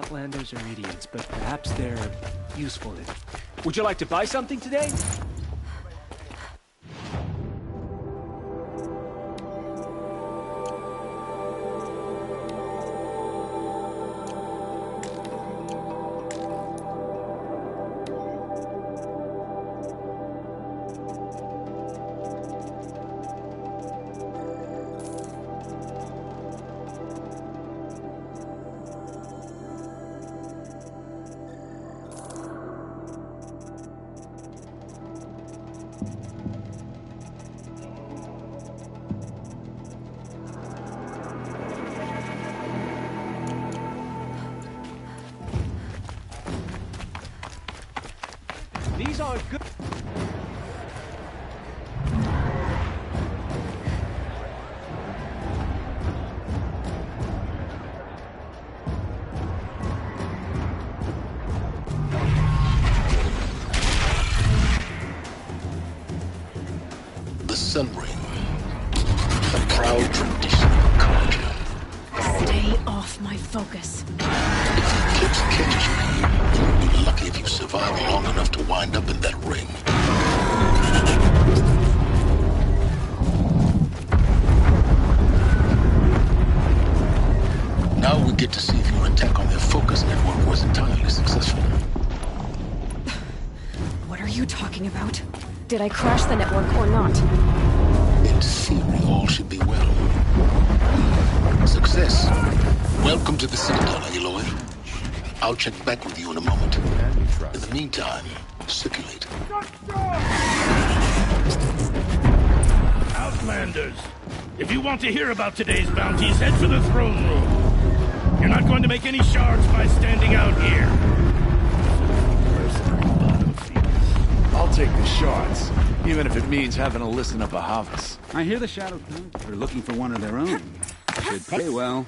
Outlanders are idiots, but perhaps they're useful. Would you like to buy something today? These aren't good. The Sun Ring, a proud tradition of culture. Stay off my focus. If the eclipse catches you here, you'll be lucky if you survive long enough to wind up in that ring. Now we get to see if your attack on their focus network was entirely successful. What are you talking about? Did I crash the network or not? In theory, all should be well. Success. Welcome to the Citadel, Aloy. I'll check back with you in a moment. In the meantime, circulate. Outlanders, if you want to hear about today's bounties, head for the throne room. You're not going to make any shards by standing out here. I'll take the shards, even if it means having to listen to Bahavas. I hear the Shadow Count are looking for one of their own. Should pay well.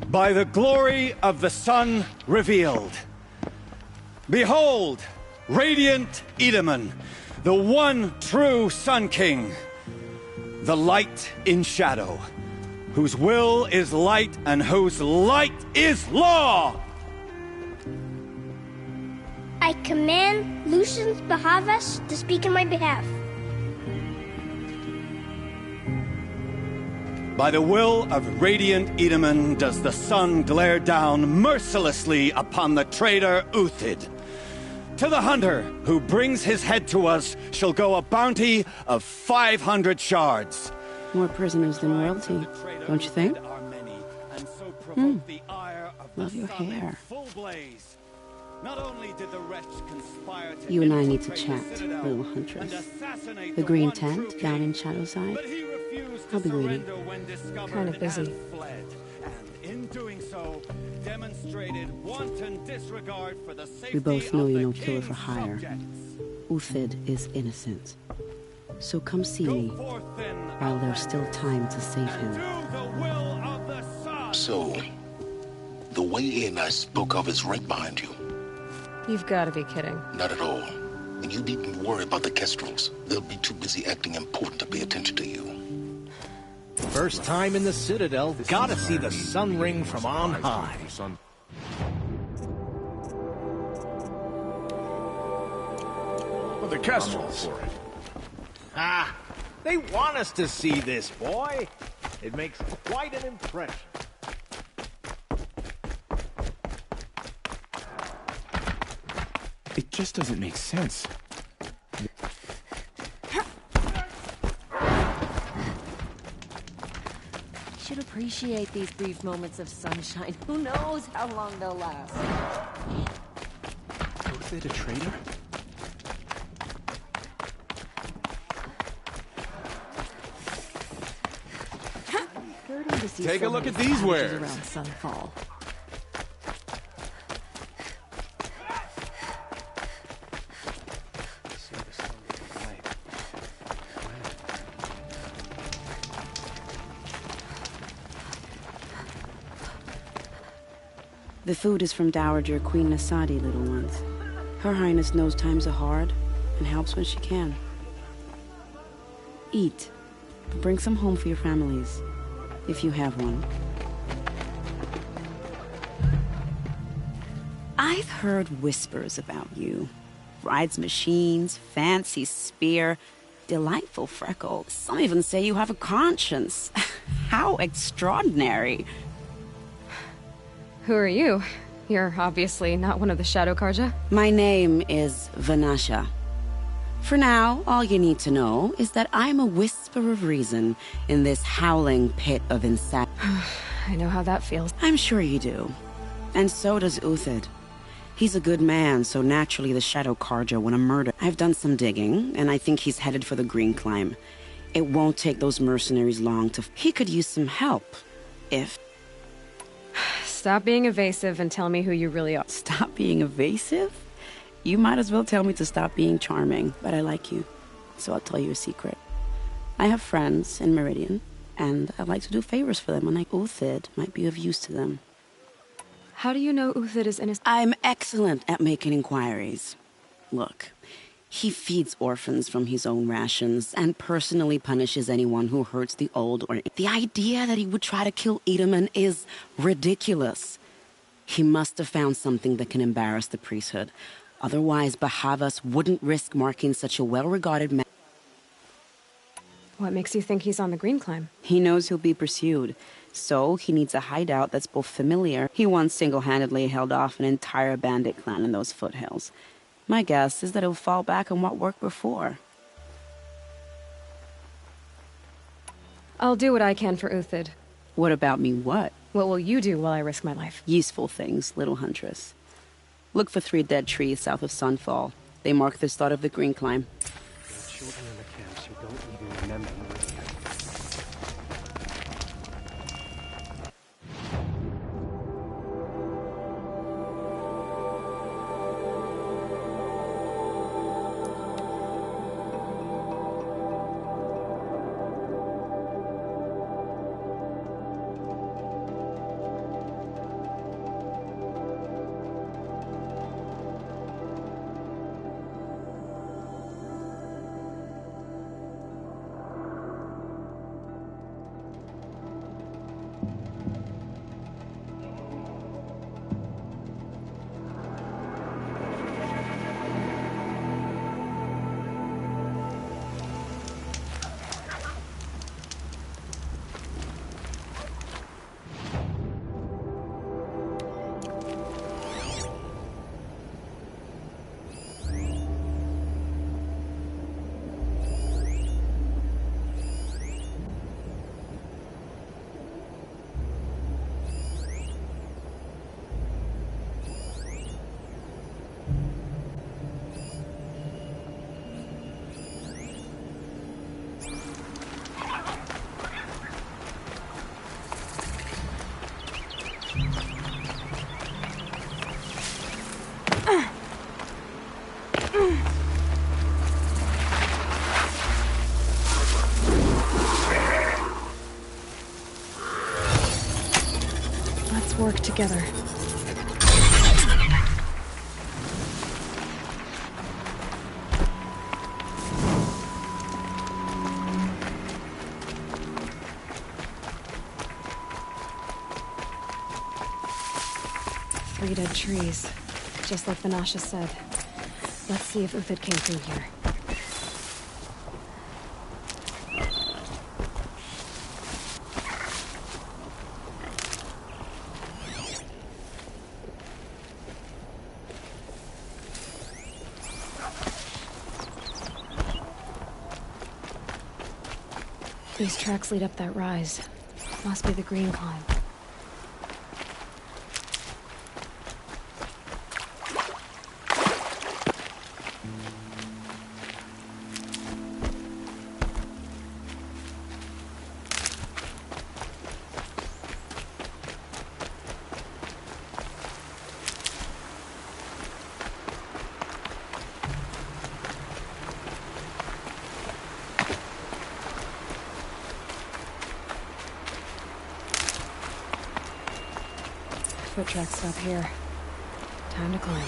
By the glory of the sun revealed. Behold, radiant Edaman, the one true Sun King, the light in shadow, whose will is light and whose light is law! I command Lucius Bahavas to speak in my behalf. By the will of radiant Edaman does the sun glare down mercilessly upon the traitor Uthid. To the hunter who brings his head to us shall go a bounty of 500 shards. More prisoners than royalty, don't you think? Love your hair. You and I need to chat, little huntress. The green tent down in Shadowside. I'll be waiting. Kind of busy. We both know you're no killer for hire. Uthid is innocent. So come see me while there's still time to save him. So, the way in I spoke of is right behind you. You've got to be kidding. Not at all. And you needn't worry about the Kestrels. They'll be too busy acting important to pay attention to you. First time in the Citadel, gotta see the Sun Ring from on high. Well, the Kestrels for it. Ah, they want us to see this, boy. It makes quite an impression. It just doesn't make sense. Should appreciate these brief moments of sunshine. Who knows how long they'll last? Was it a traitor? Take a look at these wares. Around sunfall. The food is from Dowager Queen Nasadi, little ones. Her Highness knows times are hard and helps when she can. Eat. Bring some home for your families, if you have one. I've heard whispers about you. Rides machines, fancy spear, delightful freckles. Some even say you have a conscience. How extraordinary. Who are you? You're obviously not one of the Shadow Karja. My name is Vanasha. For now, all you need to know is that I'm a whisper of reason in this howling pit of insanity. I know how that feels. I'm sure you do. And so does Uthid. He's a good man, so naturally the Shadow Karja want to murder. I've done some digging, and I think he's headed for the Green Climb. It won't take those mercenaries long to... He could use some help, if... Stop being evasive and tell me who you really are. Stop being evasive? You might as well tell me to stop being charming, but I like you, so I'll tell you a secret. I have friends in Meridian, and I like to do favors for them, and Uthid might be of use to them. How do you know Uthid is innocent? I'm excellent at making inquiries. Look, he feeds orphans from his own rations and personally punishes anyone who hurts the old or... The idea that he would try to kill Edelman is ridiculous. He must have found something that can embarrass the priesthood. Otherwise, Bahavas wouldn't risk marking such a well-regarded man. What makes you think he's on the Green Climb? He knows he'll be pursued, so he needs a hideout that's both familiar. He once single-handedly held off an entire bandit clan in those foothills. My guess is that he'll fall back on what worked before. I'll do what I can for Uthid. What about me, what? What will you do while I risk my life? Useful things, little huntress. Look for 3 dead trees south of Sunfall. They mark the start of the Green Climb. Children in the camps who don't even remember Meridian. Work together. Three dead trees, just like Vanasha said. Let's see if Uthid came through here. These tracks lead up that rise. Must be the Green Climb. Foot tracks stop here. Time to climb.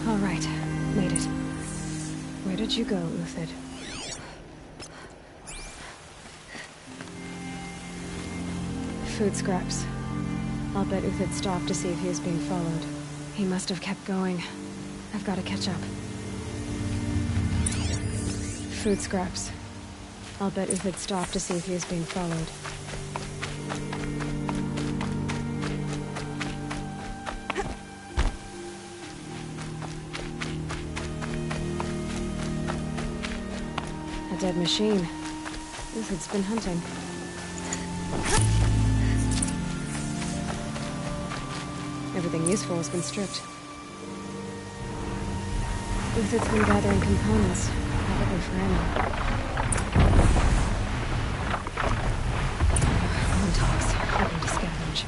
All right, made it. Where did you go, Uthid? Food scraps. I'll bet Uthid stopped to see if he was being followed. He must have kept going. I've got to catch up. Food scraps. I'll bet Uthid stopped to see if he was being followed. A dead machine. Uthid's been hunting. Everything useful has been stripped. Uthid's been gathering components, probably for ammo. Montauk's hoping to scavenge.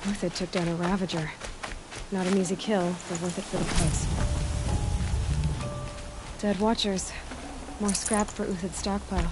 Uthid took down a Ravager. Not an easy kill, but worth it for the price. Dead Watchers. More scrap for Uthid's stockpile.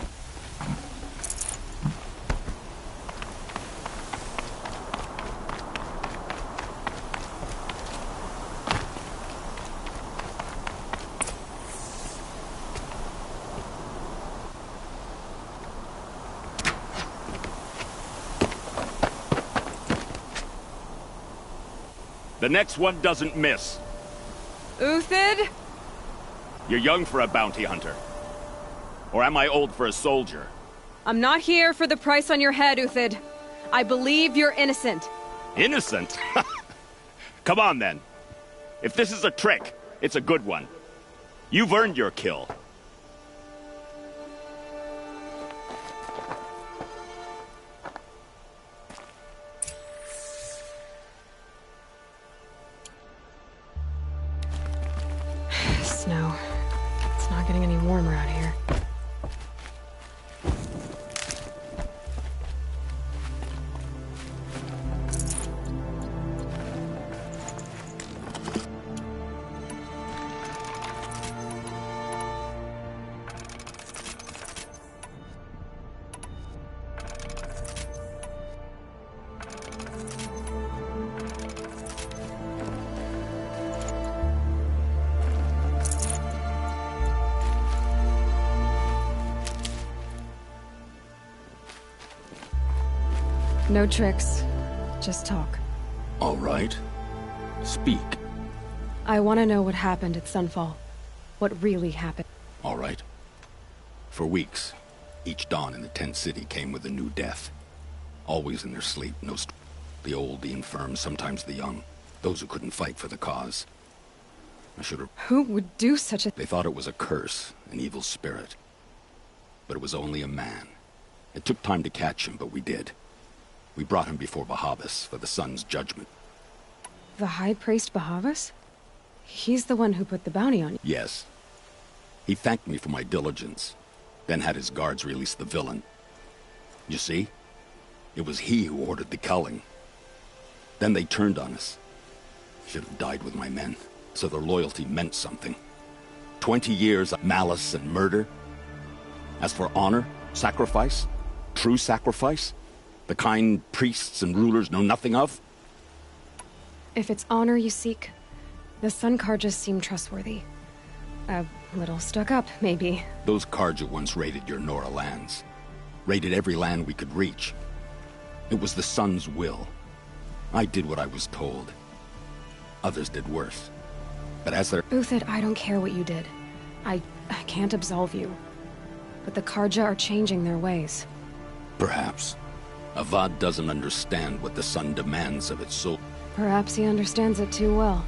The next one doesn't miss. Uthid? You're young for a bounty hunter. Or am I old for a soldier? I'm not here for the price on your head, Uthid. I believe you're innocent. Innocent? Come on, then. If this is a trick, it's a good one. You've earned your kill. Snow. It's not getting any warmer out here. No tricks. Just talk. All right. Speak. I want to know what happened at Sunfall. What really happened. All right. For weeks, each dawn in the tent city came with a new death. Always in their sleep, the old, the infirm, sometimes the young. Those who couldn't fight for the cause. I should have... Who would do such a... They thought it was a curse, an evil spirit. But it was only a man. It took time to catch him, but we did. We brought him before Bahavas for the sun's judgment. The High Priest Bahavas? He's the one who put the bounty on you. Yes. He thanked me for my diligence, then had his guards release the villain. You see? It was he who ordered the culling. Then they turned on us. Should have died with my men, so their loyalty meant something. 20 years of malice and murder. As for honor, sacrifice, true sacrifice, the kind priests and rulers know nothing of? If it's honor you seek, the Sun Karjas seem trustworthy. A little stuck up, maybe. Those Karja once raided your Nora lands. Raided every land we could reach. It was the Sun's will. I did what I was told. Others did worse. But as their... Uthid, I don't care what you did. I can't absolve you. But the Karja are changing their ways. Perhaps. Avad doesn't understand what the Sun demands of its soul. Perhaps he understands it too well.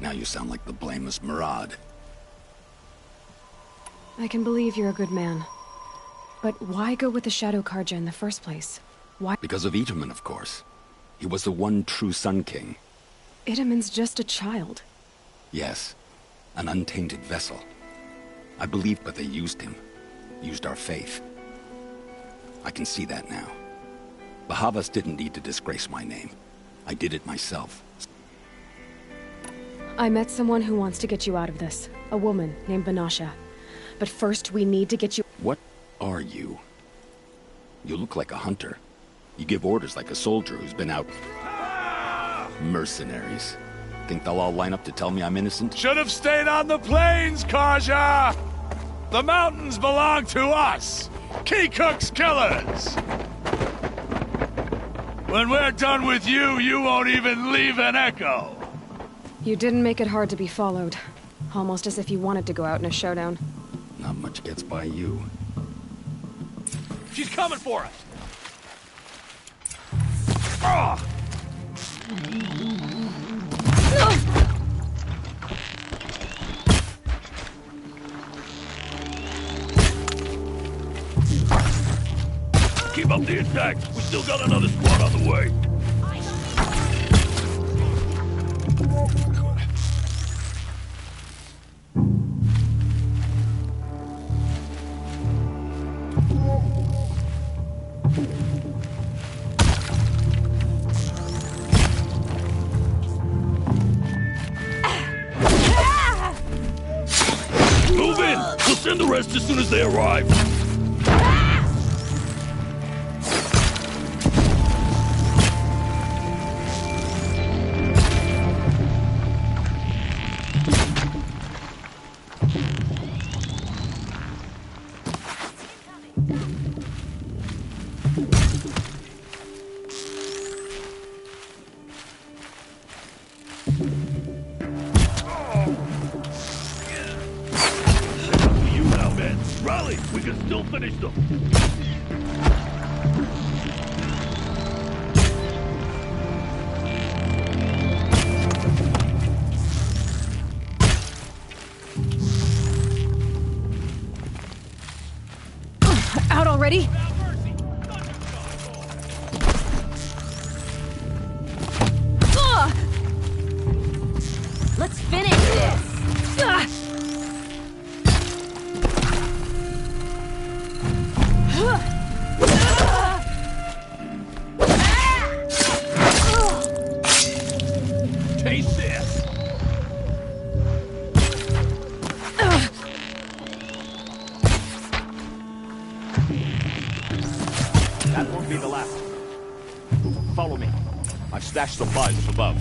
Now you sound like the blameless Murad. I can believe you're a good man. But why go with the Shadow Karja in the first place? Why? Because of Itaman, of course. He was the one true Sun King. Itaman's just a child. Yes. An untainted vessel. I believed, but they used him. Used our faith. I can see that now. Bahavas didn't need to disgrace my name. I did it myself. I met someone who wants to get you out of this. A woman named Banasha. But first we need to get you... What are you? You look like a hunter. You give orders like a soldier who's been out... Mercenaries. Think they'll all line up to tell me I'm innocent? Should have stayed on the plains, Karja! The mountains belong to us! Keycook's killers! When we're done with you, you won't even leave an echo! You didn't make it hard to be followed. Almost as if you wanted to go out in a showdown. Not much gets by you. She's coming for us! Ah! Keep up the attack. We still got another squad on the way. Move in! We'll send the rest as soon as they arrive. Rally! We can still finish them! Out already? Let's finish this! Taste this! That won't be the last. Follow me. I've stashed supplies up above.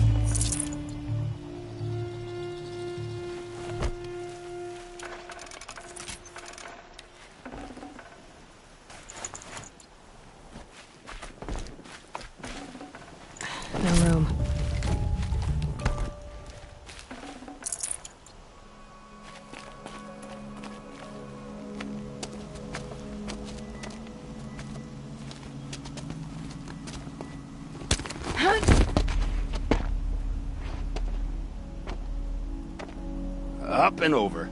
No room. Up and over.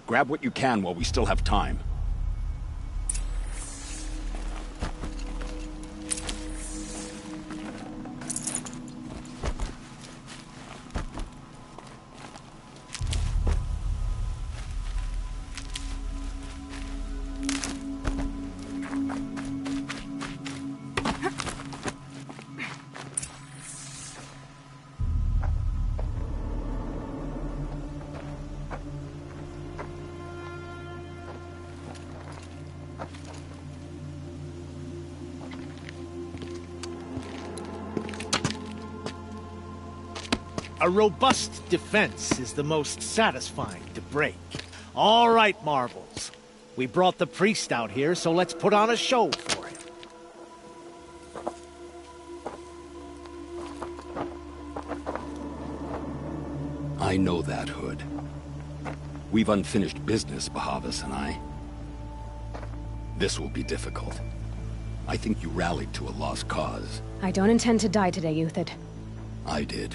Grab what you can while we still have time. A robust defense is the most satisfying to break. All right, Marbles. We brought the priest out here, so let's put on a show for him. I know that, Hood. We've unfinished business, Bahavas and I. This will be difficult. I think you rallied to a lost cause. I don't intend to die today, Uthid. I did.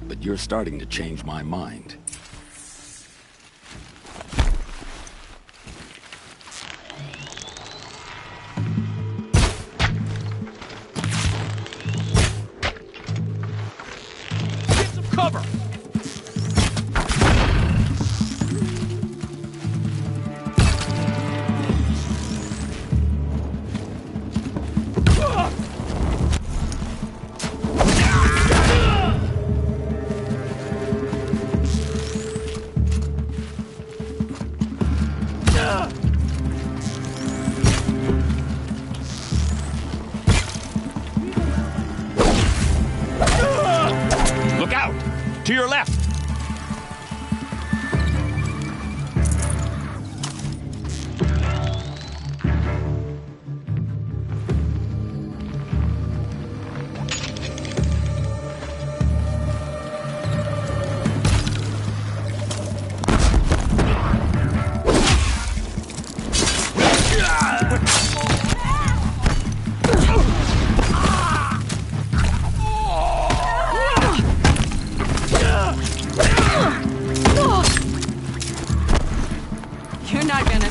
But you're starting to change my mind. Get some cover! Look out! To your left! You're not gonna...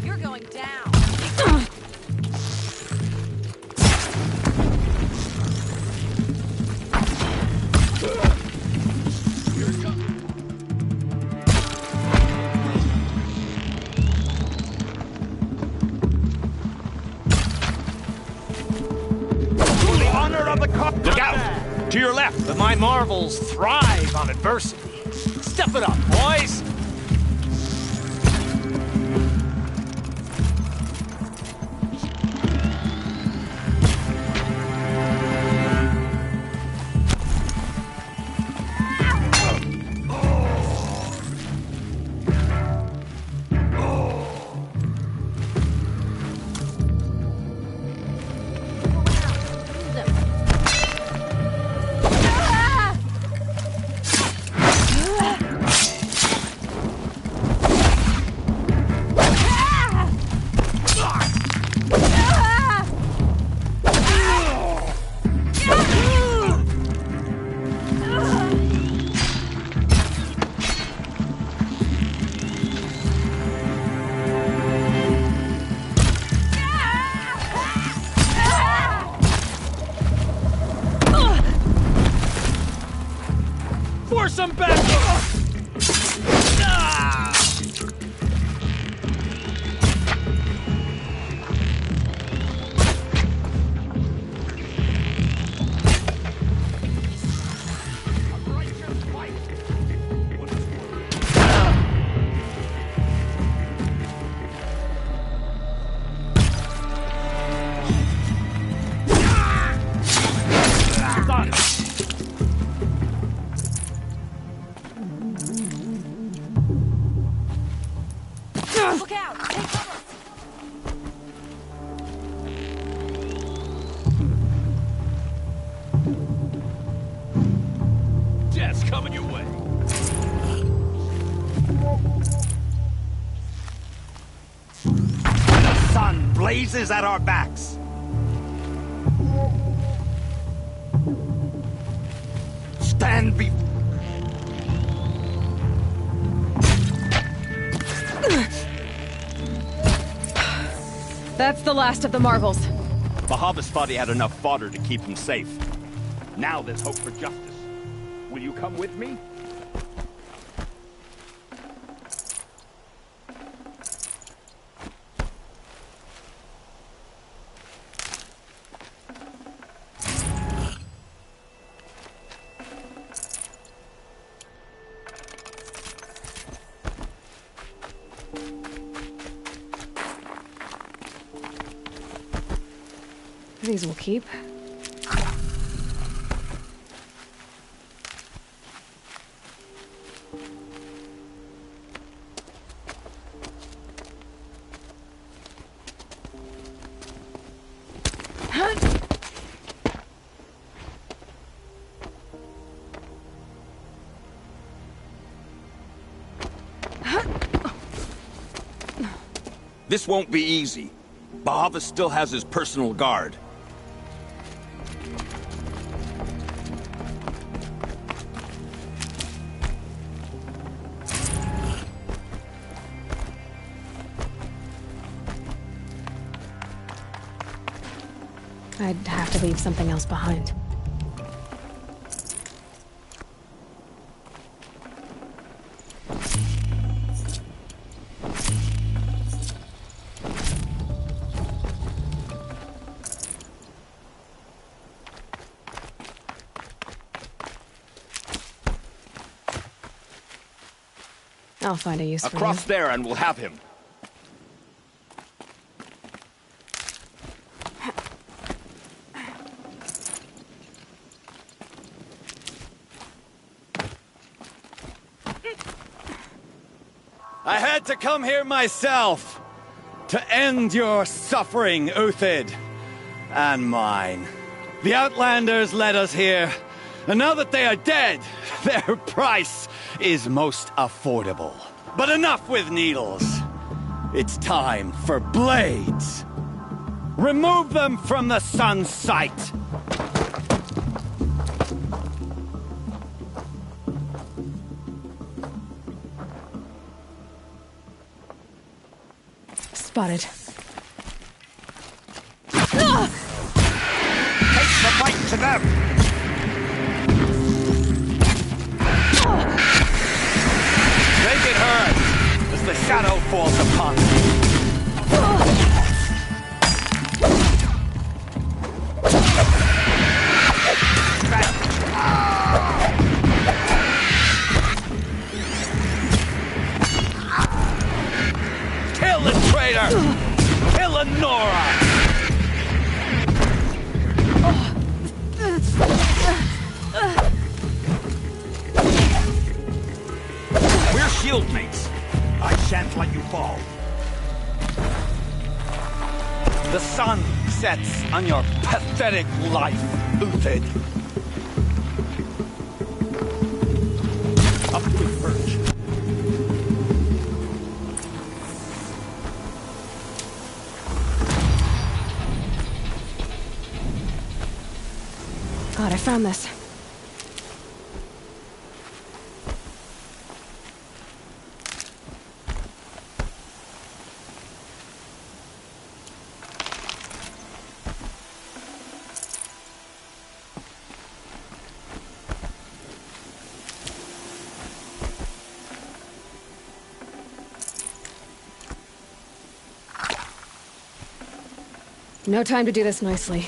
You're going down. For the honor of the cause. Look out! To your left! But my Marvels thrive on adversity. Step it up, boys! blazes at our backs. Stand be... That's the last of the marvels. Bahavas thought he had enough fodder to keep him safe. Now there's hope for justice. Will you come with me? These will keep. This won't be easy. Bahavas still has his personal guard. I'd have to leave something else behind. I'll find a use for you. Across there and we'll have him. I had to come here myself to end your suffering, Uthid, and mine. The Outlanders led us here, and now that they are dead, their price is most affordable. But enough with needles. It's time for blades. Remove them from the sun's sight. Spotted. Take the fight to them! Make it hurt as the shadow falls upon them. Kill the traitor! Kill Lenora! We're shield mates. I shan't let you fall. The sun sets on your pathetic life, Uthid. Up with Birch. God, I found this. No time to do this nicely.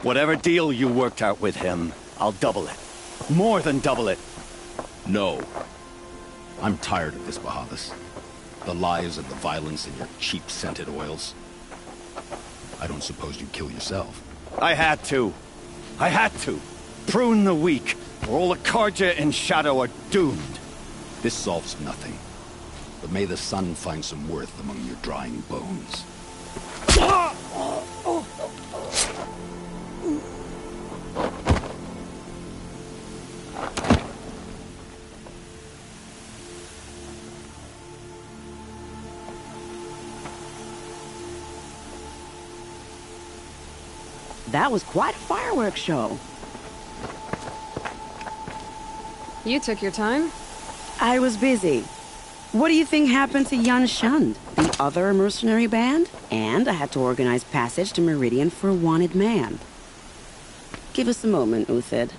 Whatever deal you worked out with him, I'll double it. More than double it. No. I'm tired of this, Bahavas. The lies and the violence and your cheap scented oils. I don't suppose you'd kill yourself. I had to. I had to. Prune the weak, or all the Karja in Shadow are doomed. This solves nothing. But may the sun find some worth among your drying bones. That was quite a fireworks show. You took your time? I was busy. What do you think happened to Yan Shund, the other mercenary band? And I had to organize passage to Meridian for a wanted man. Give us a moment, Uthid.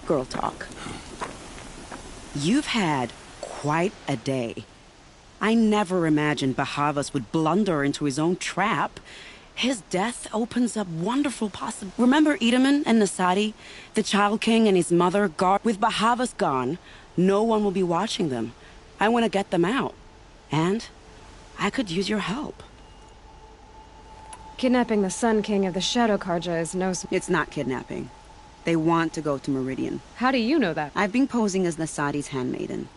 Girl talk. You've had quite a day. I never imagined Bahavas would blunder into his own trap. His death opens up wonderful possibilities. Remember Edaman and Nasadi? The Child King and his mother guard. With Bahavas gone, no one will be watching them. I want to get them out. And I could use your help. Kidnapping the Sun King of the Shadow Karja is no... It's not kidnapping. They want to go to Meridian. How do you know that? I've been posing as Nasadi's handmaiden.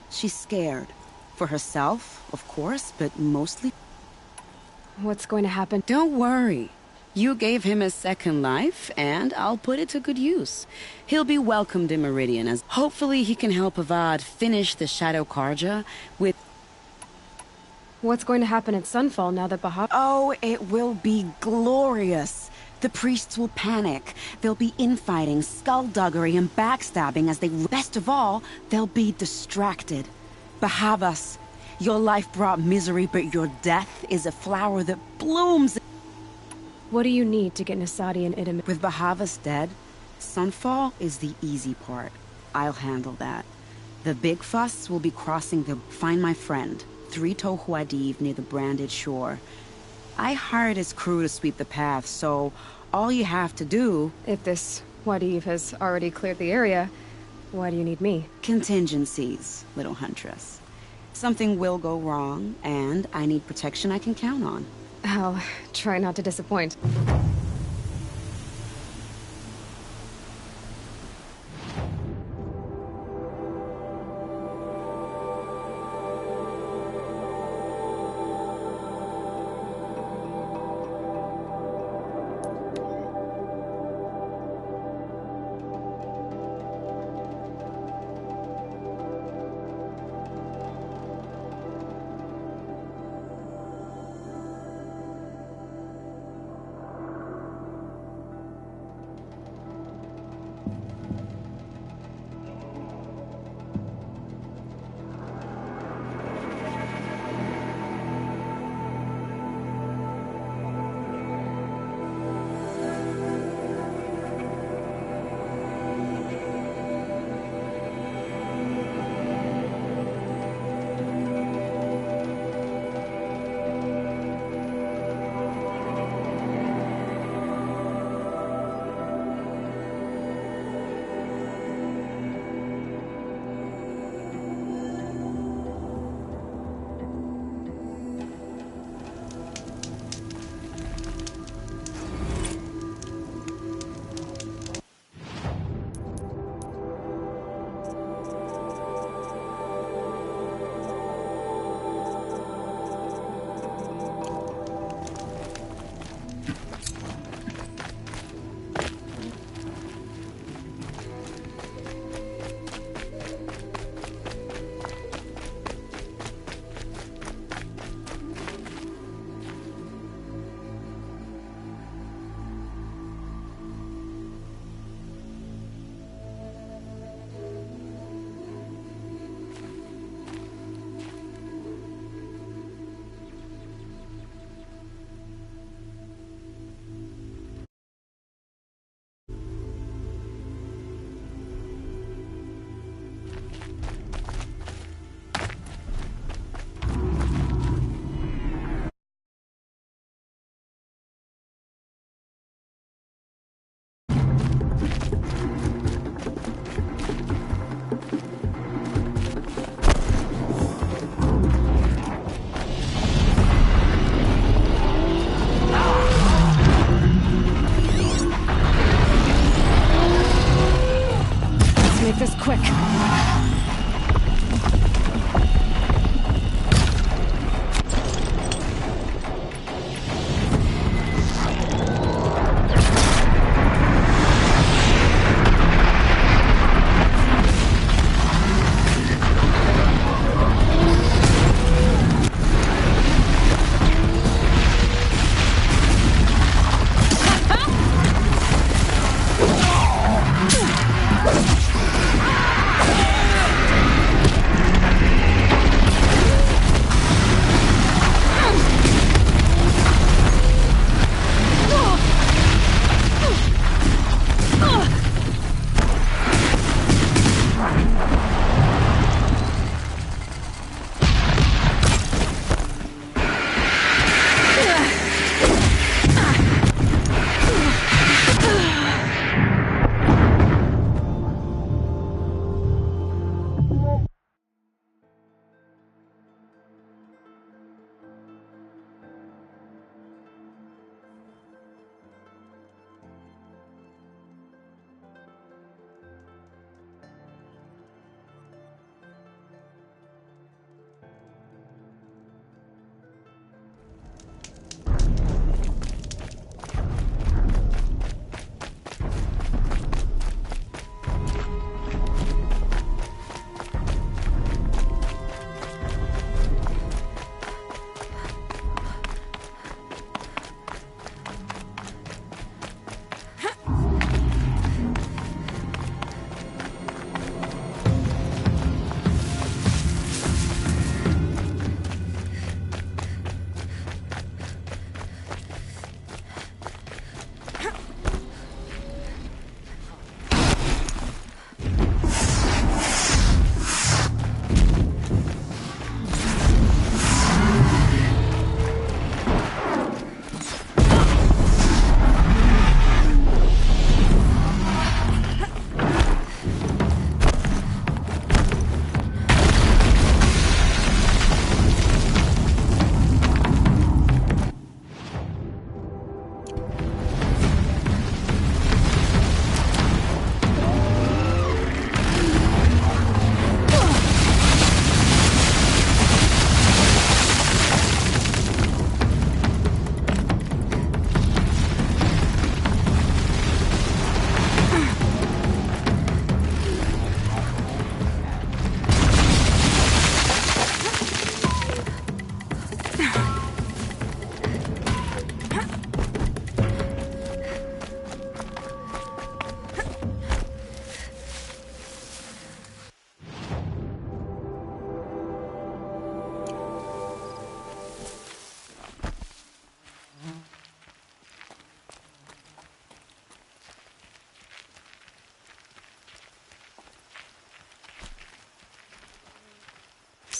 She's scared. For herself, of course, but mostly... What's going to happen? Don't worry. You gave him a second life, and I'll put it to good use. He'll be welcomed in Meridian, as hopefully he can help Avad finish the Shadow Karja with... What's going to happen at Sunfall now that Bahav... Oh, it will be glorious. The priests will panic. There'll be infighting, skullduggery, and backstabbing as they... Best of all, they'll be distracted. Bahavas, your life brought misery, but your death is a flower that blooms... What do you need to get Nasadi and Idam... With Bahavas dead, Sunfall is the easy part. I'll handle that. The big fuss will be crossing the... Find my friend, 3 Tohuadiv near the branded shore. I hired his crew to sweep the path, so all you have to do... If this Wadiv has already cleared the area, why do you need me? Contingencies, little huntress. Something will go wrong, and I need protection I can count on. I'll try not to disappoint.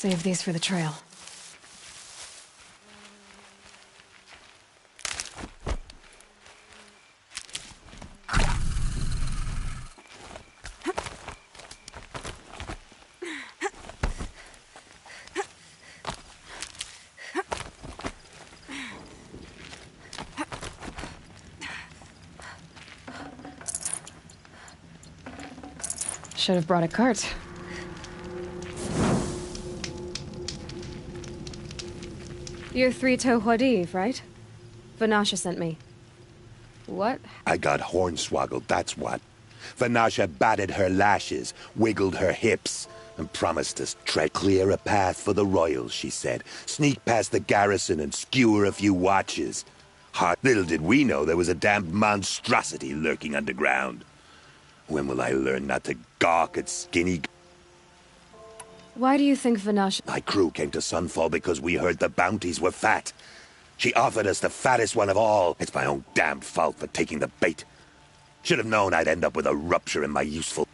Save these for the trail. Should have brought a cart. You're Three-Toe Huadiv, right? Vanasha sent me. What? I got hornswoggled, that's what. Vanasha batted her lashes, wiggled her hips, and promised us tread clear a path for the royals, she said. Sneak past the garrison and skewer a few watches. Little did we know there was a damned monstrosity lurking underground. When will I learn not to gawk at skinny... Why do you think Vanasha... My crew came to Sunfall because we heard the bounties were fat. She offered us the fattest one of all. It's my own damned fault for taking the bait. Should have known I'd end up with a rupture in my useful...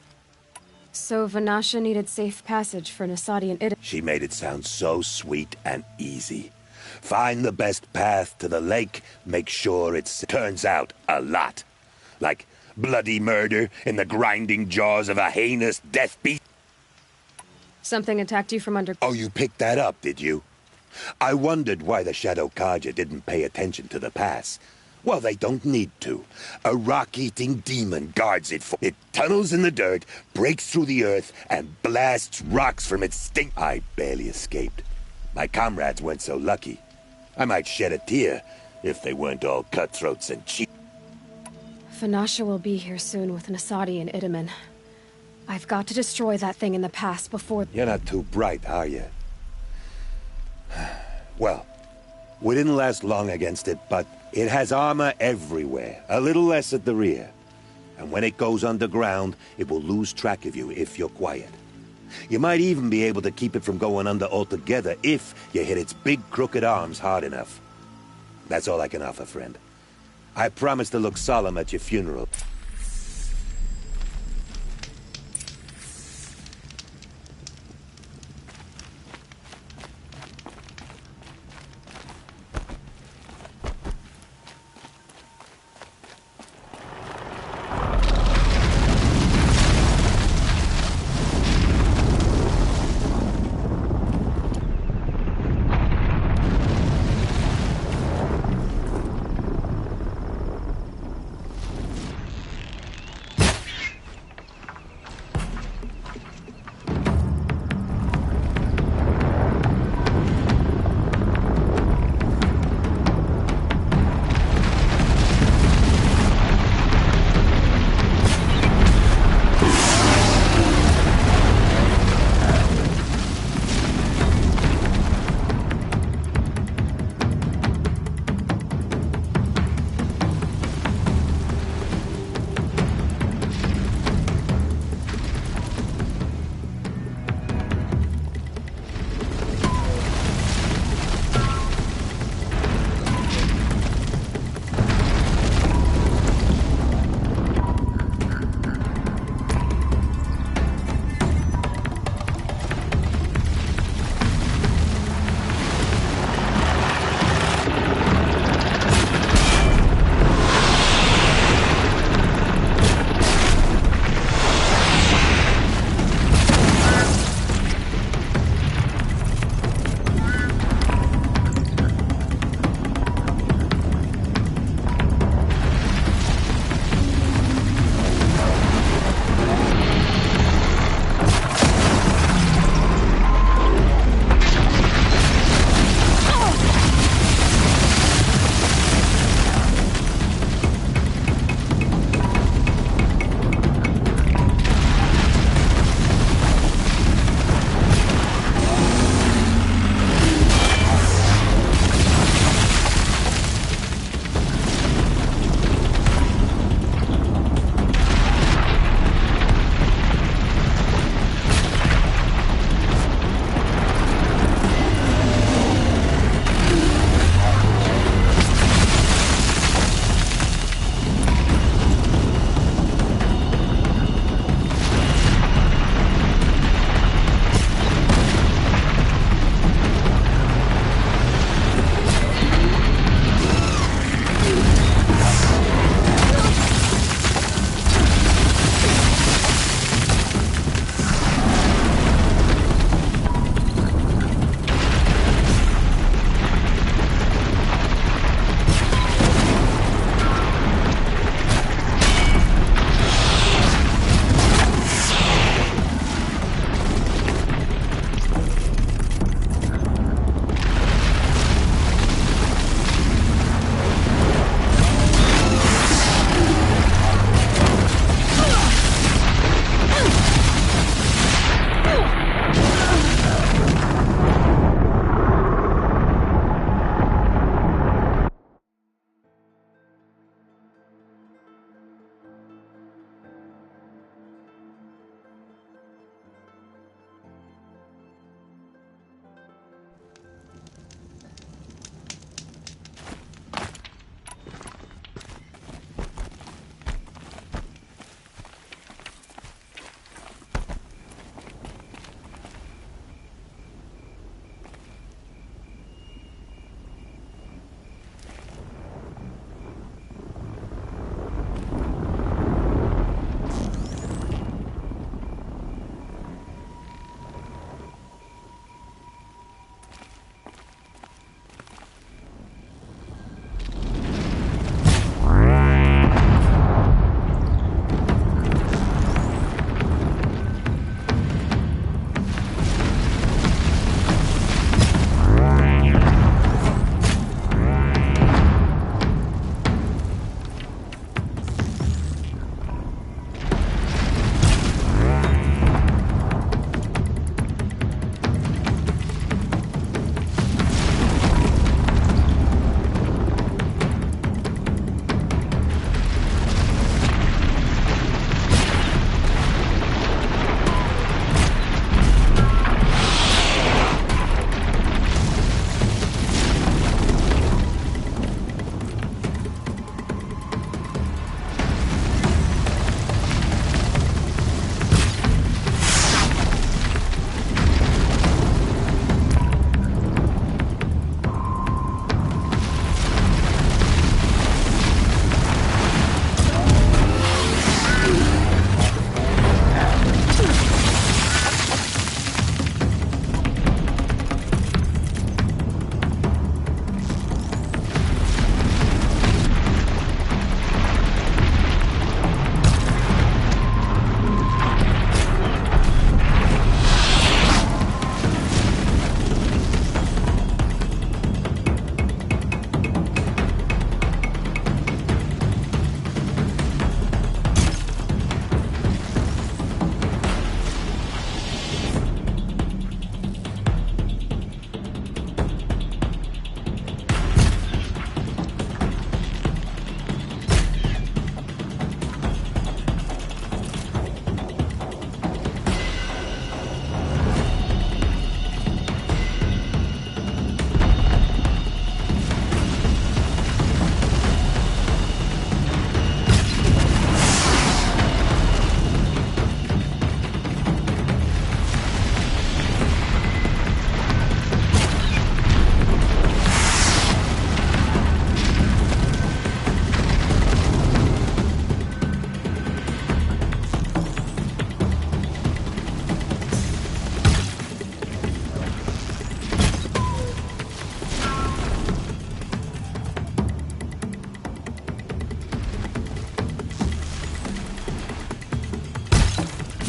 So Vanasha needed safe passage for Nasadi and Ida. She made it sound so sweet and easy. Find the best path to the lake, make sure it's... Turns out, a lot. Like bloody murder in the grinding jaws of a heinous death beast. Something attacked you from under... Oh, you picked that up, did you? I wondered why the Shadow Kaja didn't pay attention to the pass. Well, they don't need to. A rock-eating demon guards it for... It tunnels in the dirt, breaks through the earth, and blasts rocks from its stink... I barely escaped. My comrades weren't so lucky. I might shed a tear if they weren't all cutthroats and cheap. Vanasha will be here soon with Nasadi and Idaman. I've got to destroy that thing in the past before... You're not too bright, are you? Well, we didn't last long against it, but it has armor everywhere, a little less at the rear. And when it goes underground, it will lose track of you if you're quiet. You might even be able to keep it from going under altogether if you hit its big crooked arms hard enough. That's all I can offer, friend. I promise to look solemn at your funeral.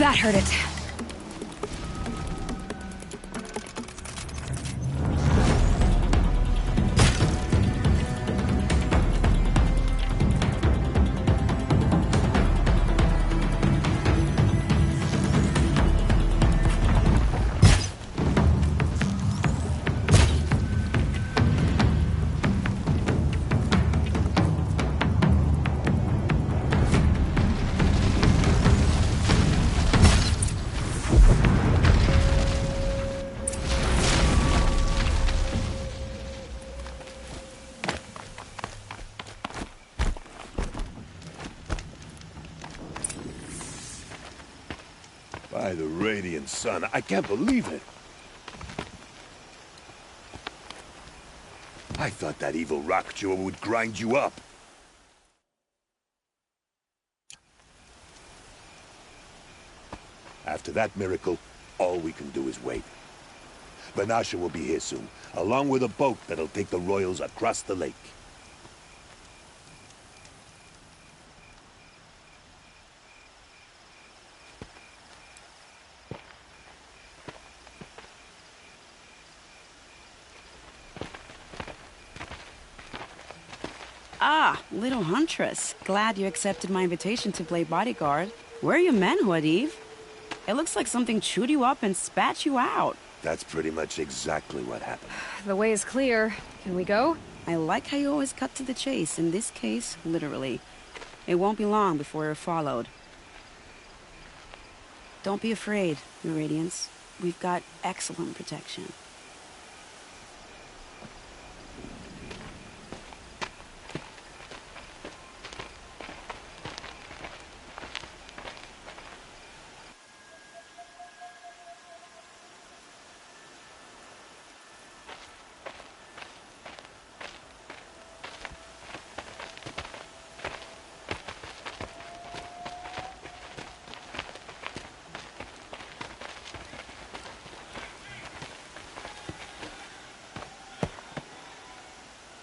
That hurt it. By the radiant sun, I can't believe it. I thought that evil rock chewer would grind you up. After that miracle, all we can do is wait. Vanasha will be here soon, along with a boat that'll take the royals across the lake. Ah, little huntress. Glad you accepted my invitation to play bodyguard. Where are your men, Huadiv? It looks like something chewed you up and spat you out. That's pretty much exactly what happened. The way is clear. Can we go? I like how you always cut to the chase. In this case, literally. It won't be long before we're followed. Don't be afraid, Your Radiance. We've got excellent protection.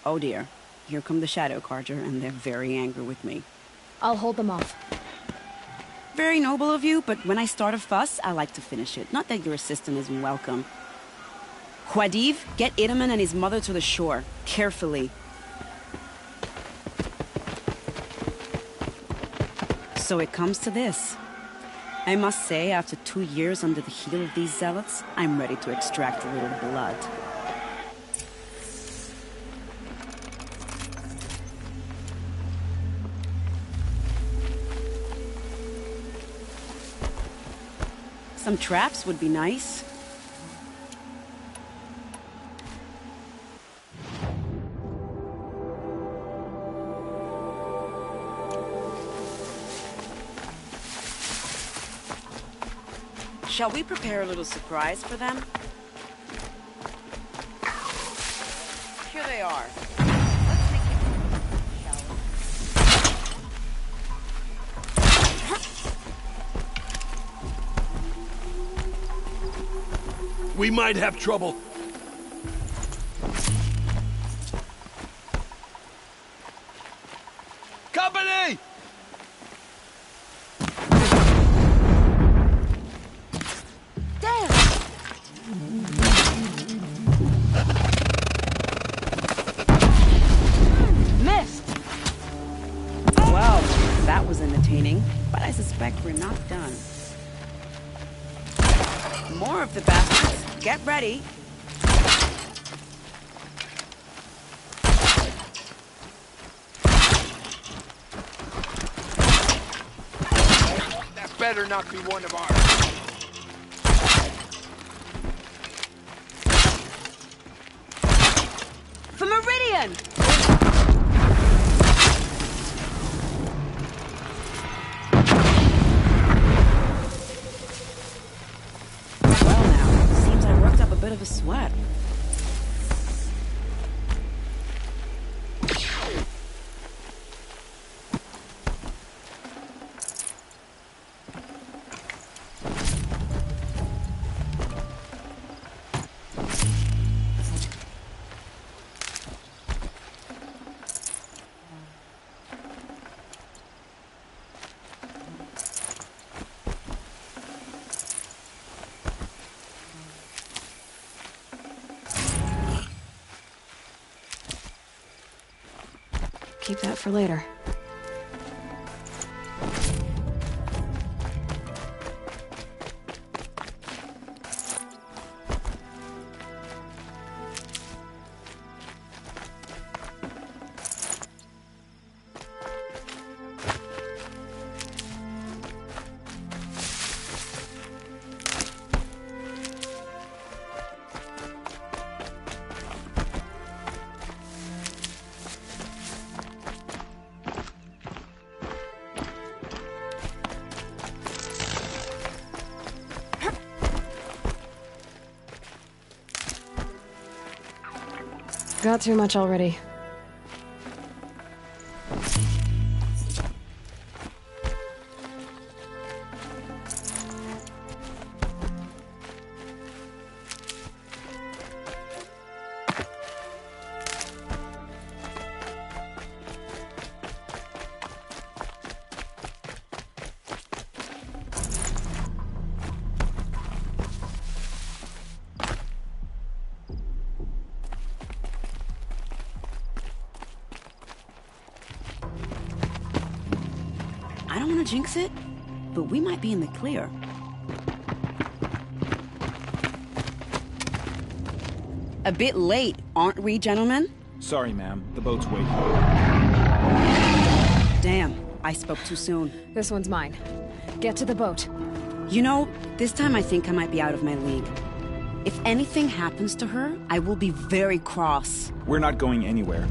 Oh dear, here come the Shadow Carter, and they're very angry with me. I'll hold them off. Very noble of you, but when I start a fuss, I like to finish it. Not that your assistant isn't welcome. Huadiv, get Itaman and his mother to the shore. Carefully. So it comes to this. I must say, after 2 years under the heel of these zealots, I'm ready to extract a little blood. Some traps would be nice. Shall we prepare a little surprise for them? Here they are. Let's make it, shall we? We might have trouble. Company! Missed! Well, that was entertaining, but I suspect we're not done. More of the bastards. Get ready. That better not be one of ours. For Meridian! Bit of a sweat. Keep that for later. Got too much already. I don't want to jinx it, but we might be in the clear. A bit late, aren't we, gentlemen? Sorry, ma'am. The boat's waiting. Damn, I spoke too soon. This one's mine. Get to the boat. You know, this time I think I might be out of my league. If anything happens to her, I will be very cross. We're not going anywhere.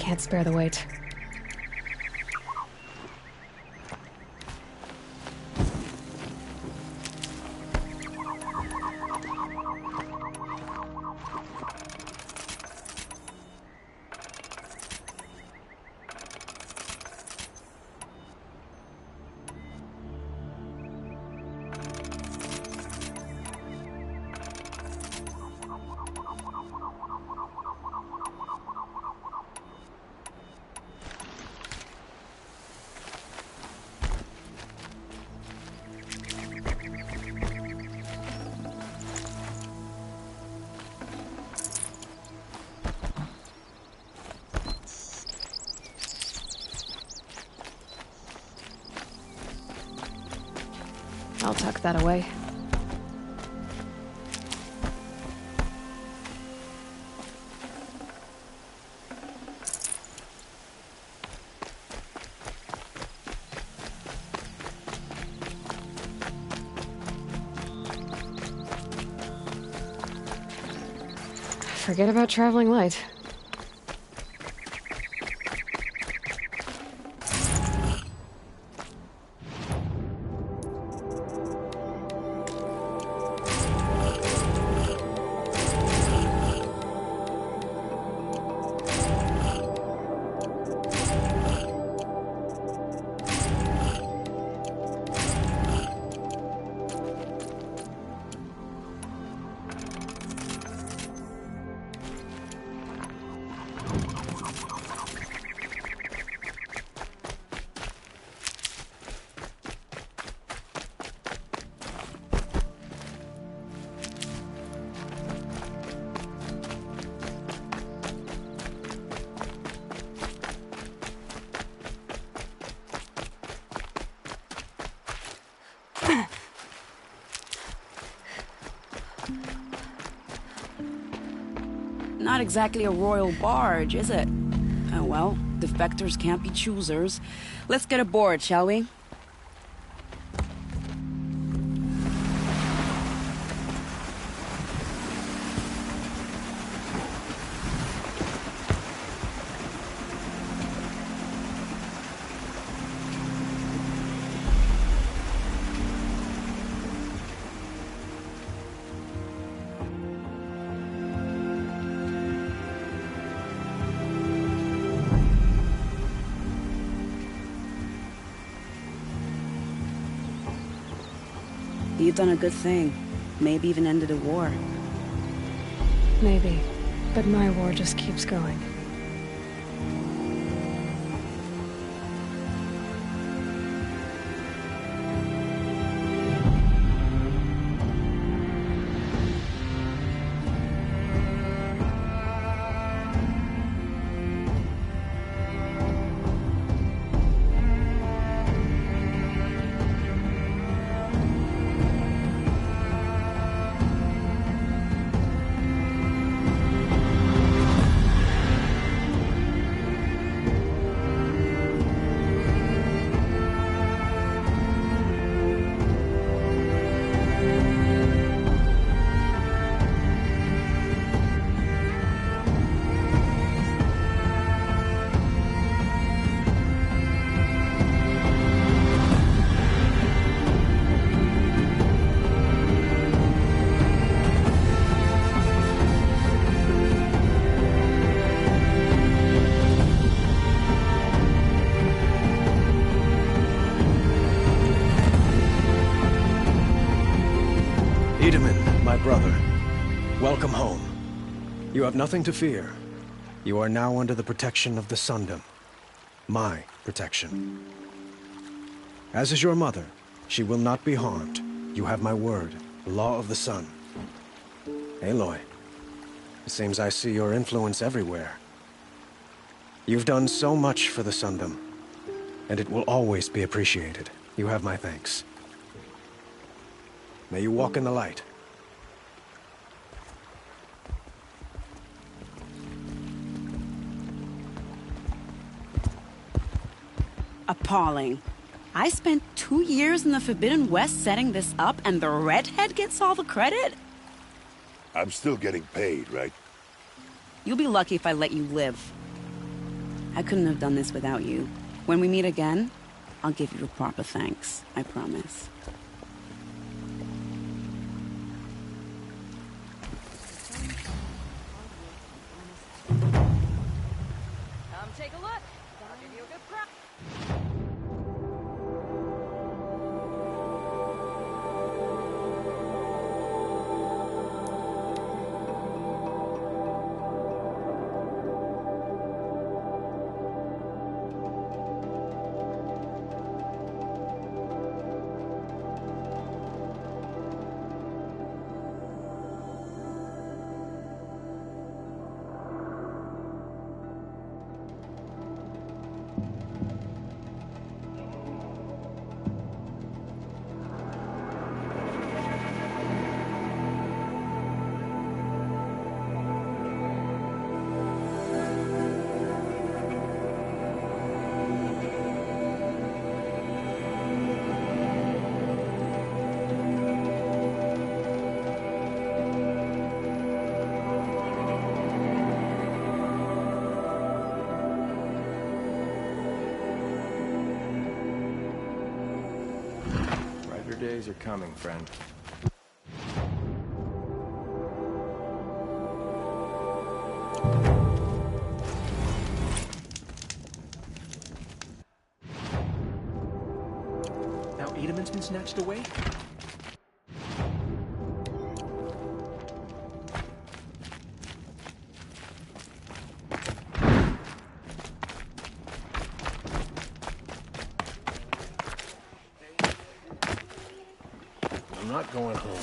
can't spare the weight. I'll tuck that away. Forget about traveling light. Not exactly a royal barge, is it? Oh well, defectors can't be choosers. Let's get aboard, shall we? You've done a good thing. Maybe even ended a war. Maybe. But my war just keeps going. My brother, welcome home. You have nothing to fear. You are now under the protection of the Sundom. My protection. As is your mother, she will not be harmed. You have my word, the law of the sun. Aloy, it seems I see your influence everywhere. You've done so much for the Sundom, and it will always be appreciated. You have my thanks. May you walk in the light. Appalling. I spent 2 years in the Forbidden West setting this up, and the redhead gets all the credit? I'm still getting paid, right? You'll be lucky if I let you live. I couldn't have done this without you. When we meet again, I'll give you a proper thanks. I promise. Come take a look. I'll give you a good price. Days are coming, friend. Now Edamon's been snatched away? I'm not going home.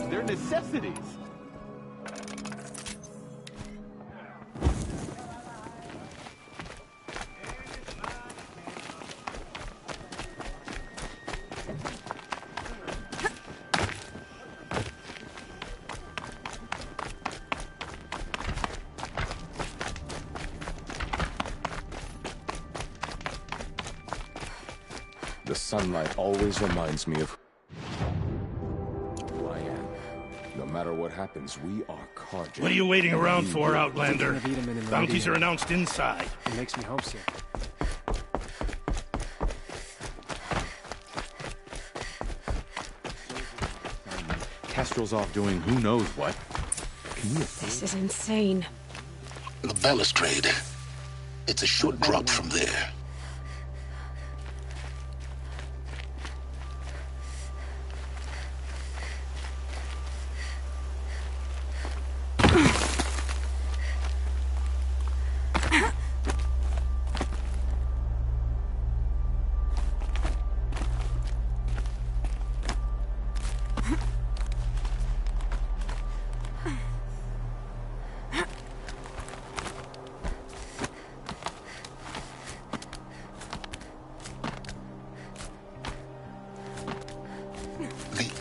They're necessities. The sunlight always reminds me of who I am. No matter what happens, we are Carja. What are you waiting around for, Outlander? Bounties are announced inside. It makes me homesick. Castro's off doing who knows what. Can you This is insane. The balustrade. It's a short drop from there.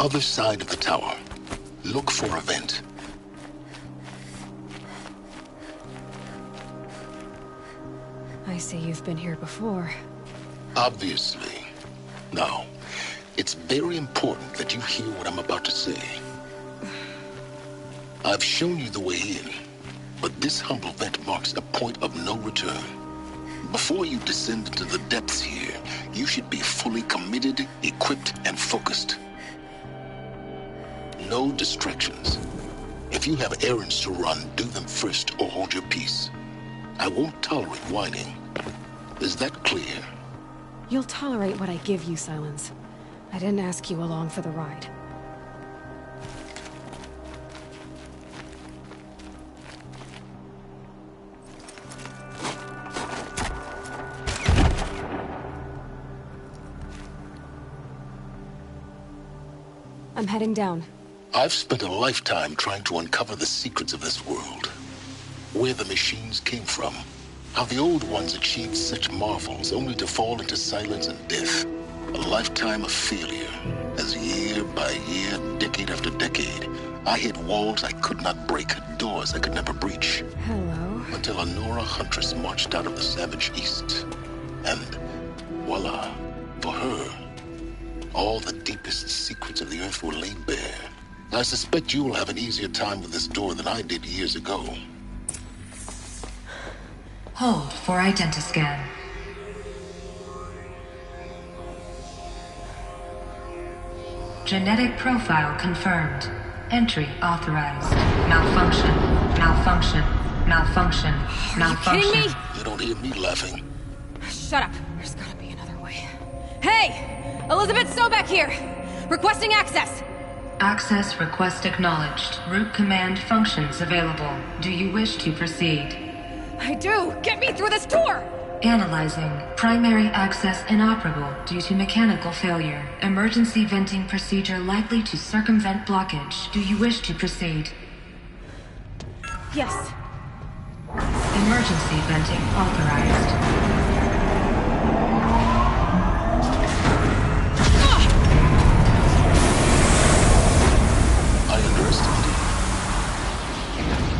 Other side of the tower. Look for a vent. I see you've been here before. Obviously. Now, it's very important that you hear what I'm about to say. I've shown you the way in, but this humble vent marks a point of no return. Before you descend into the depths here, you should be fully committed, equipped, and focused. No distractions. If you have errands to run, do them first or hold your peace. I won't tolerate whining. Is that clear? You'll tolerate what I give you, Silence. I didn't ask you along for the ride. I'm heading down. I've spent a lifetime trying to uncover the secrets of this world. Where the machines came from. How the old ones achieved such marvels only to fall into silence and death. A lifetime of failure. As year by year, decade after decade, I hit walls I could not break, doors I could never breach. Hello. Until a Nora huntress marched out of the savage east. And voila, for her, all the deepest secrets of the earth were laid bare. I suspect you will have an easier time with this door than I did years ago. Hold for identiscan. Genetic profile confirmed. Entry authorized. Malfunction. Malfunction. Malfunction. Malfunction. Are you kidding me? You don't hear me laughing. Shut up. There's gotta be another way. Hey! Elizabeth Sobeck here! Requesting access! Access request acknowledged. Root command functions available. Do you wish to proceed? I do! Get me through this door! Analyzing. Primary access inoperable due to mechanical failure. Emergency venting procedure likely to circumvent blockage. Do you wish to proceed? Yes. Emergency venting authorized. I underestimated.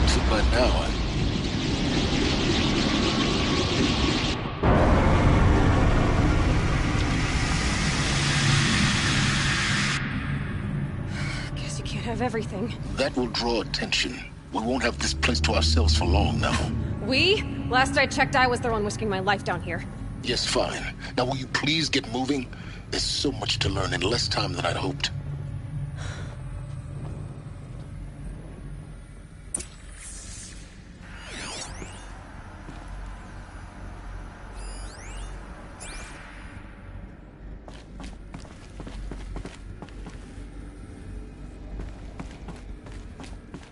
So by now, Guess you can't have everything. that will draw attention. We won't have this place to ourselves for long now. We? Last I checked, I was the one risking my life down here. Yes, fine. Now will you please get moving? There's so much to learn in less time than I'd hoped.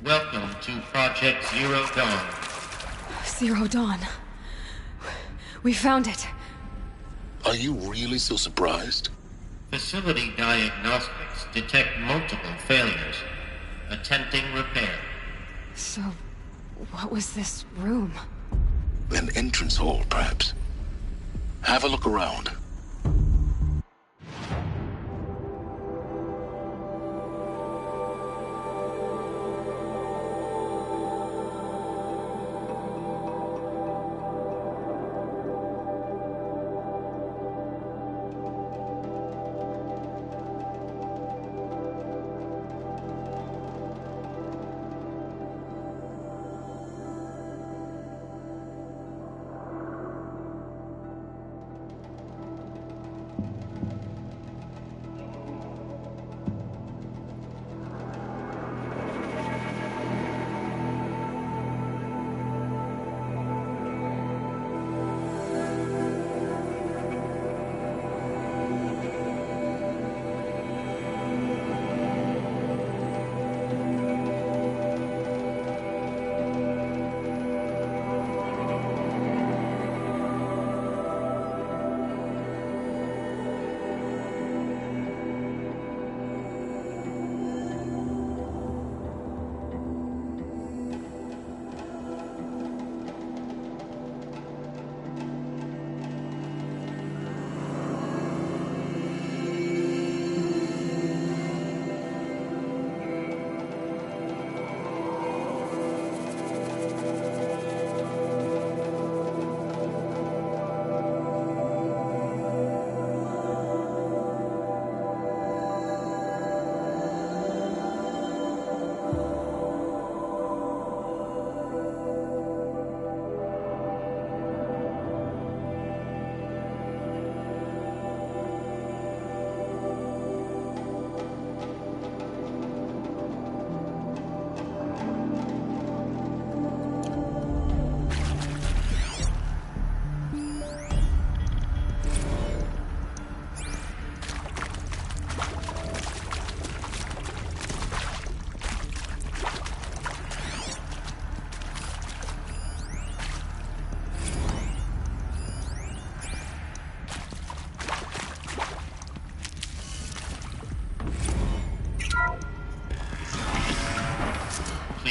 Welcome to Project Zero Dawn. Zero Dawn. We found it. Are you really so surprised? Facility diagnostics detect multiple failures. Attempting repair. So, what was this room? An entrance hall, perhaps. Have a look around.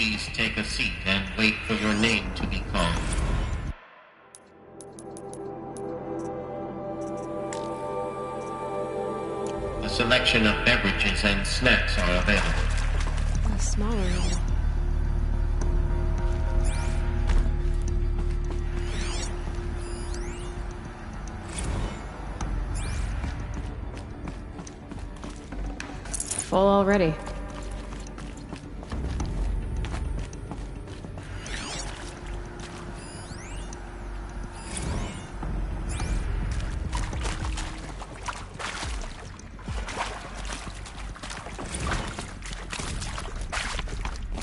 Please take a seat and wait for your name to be called. A selection of beverages and snacks are available. A smaller one. Full already.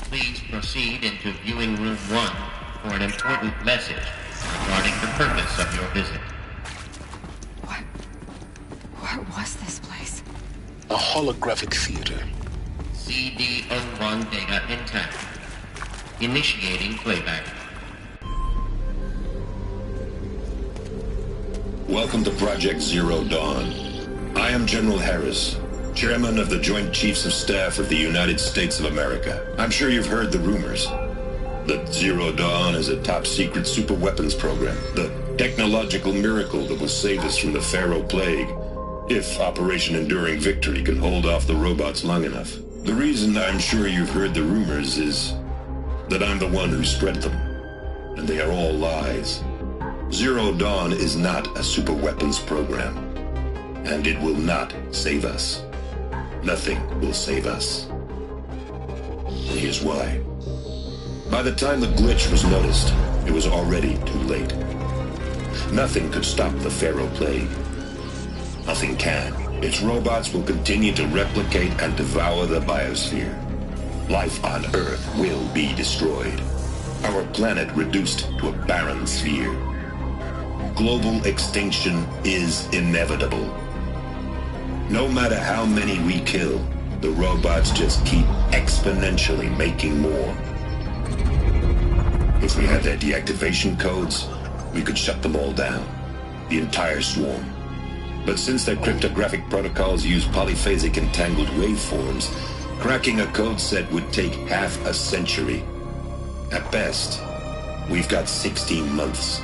Please proceed into viewing room 1 for an important message regarding the purpose of your visit. What was this place? A holographic theater. CD01 data intact. Initiating playback. Welcome to Project Zero Dawn. I am General Harris, Chairman of the Joint Chiefs of Staff of the United States of America. I'm sure you've heard the rumors that Zero Dawn is a top-secret superweapons program, the technological miracle that will save us from the Pharaoh Plague, if Operation Enduring Victory can hold off the robots long enough. The reason I'm sure you've heard the rumors is that I'm the one who spread them, and they are all lies. Zero Dawn is not a superweapons program, and it will not save us. Nothing will save us. And here's why. By the time the glitch was noticed, it was already too late. Nothing could stop the Pharaoh Plague. Nothing can. Its robots will continue to replicate and devour the biosphere. Life on Earth will be destroyed. Our planet reduced to a barren sphere. Global extinction is inevitable. No matter how many we kill, the robots just keep exponentially making more. If we had their deactivation codes, we could shut them all down. The entire swarm. But since their cryptographic protocols use polyphasic entangled waveforms, cracking a code set would take half a century. At best, we've got 16 months.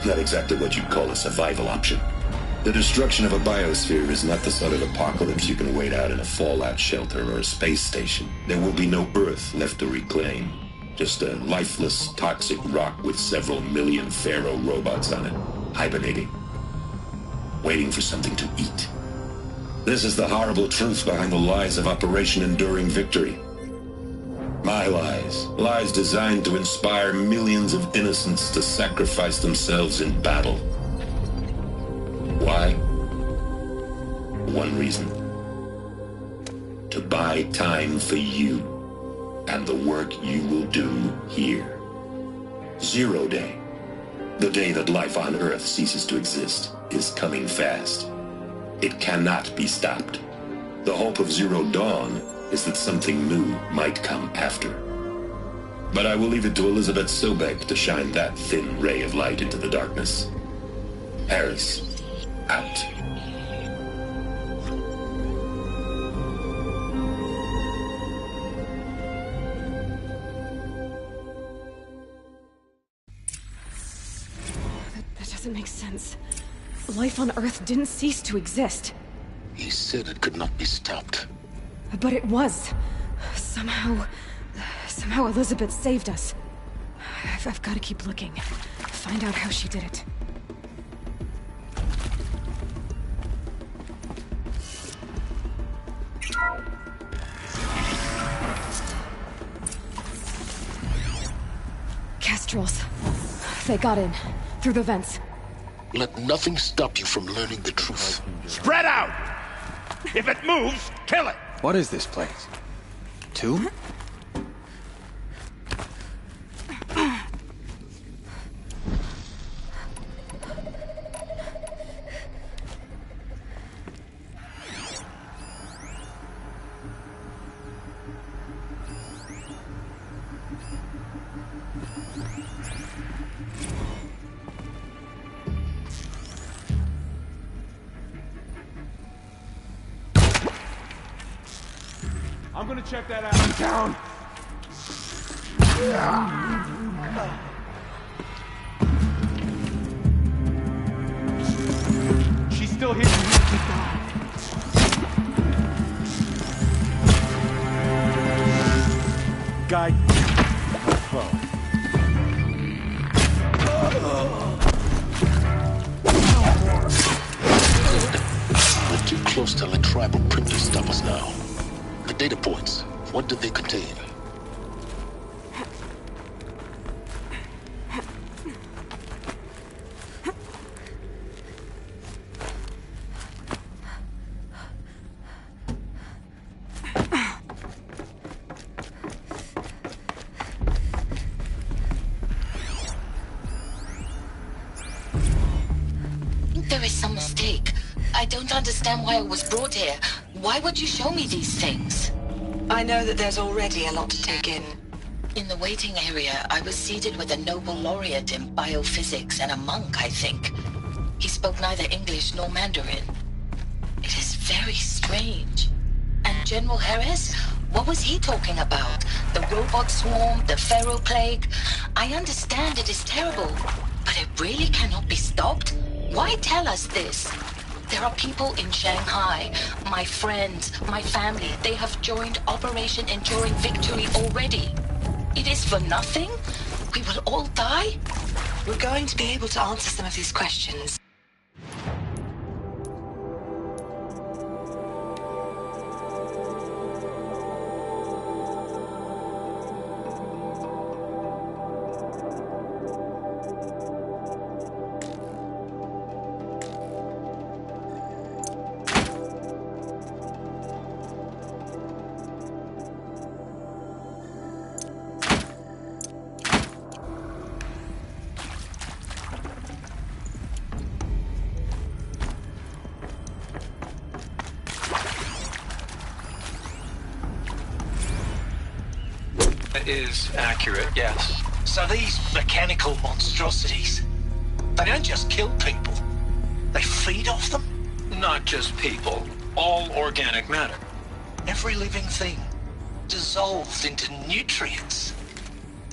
Not exactly what you'd call a survival option. The destruction of a biosphere is not the sort of apocalypse you can wait out in a fallout shelter or a space station. There will be no Earth left to reclaim. Just a lifeless, toxic rock with several million Pharaoh robots on it, hibernating, waiting for something to eat. This is the horrible truth behind the lies of Operation Enduring Victory. My lies. Lies designed to inspire millions of innocents to sacrifice themselves in battle. Why? One reason. To buy time for you and the work you will do here. Zero Day. The day that life on Earth ceases to exist is coming fast. It cannot be stopped. The hope of Zero Dawn is that something new might come after. But I will leave it to Elizabeth Sobek to shine that thin ray of light into the darkness. Harris, out. That doesn't make sense. Life on Earth didn't cease to exist. He said it could not be stopped. But it was. Somehow Elizabeth saved us. I've got to keep looking. Find out how she did it. Kestrels. They got in. Through the vents. Let nothing stop you from learning the truth. Spread out! If it moves, kill it! What is this place? Tomb? I'm gonna check that out. Down! She's still here. Guide. Well. We're too close to let tribal primitives stop us now. The data points, what do they contain? There is some mistake. I don't understand why I was brought here. Why would you show me these things? I know that there's already a lot to take in. In the waiting area, I was seated with a Nobel laureate in biophysics and a monk, I think. He spoke neither English nor Mandarin. It is very strange. And General Harris? What was he talking about? The robot swarm, the Pharaoh plague? I understand it is terrible, but it really cannot be stopped? Why tell us this? There are people in Shanghai, my friends, my family. They have joined Operation Enduring Victory already. It is for nothing? We will all die? We're going to be able to answer some of these questions. Is accurate, yes. So these mechanical monstrosities, they don't just kill people, they feed off them? Not just people, all organic matter. Every living thing dissolved into nutrients.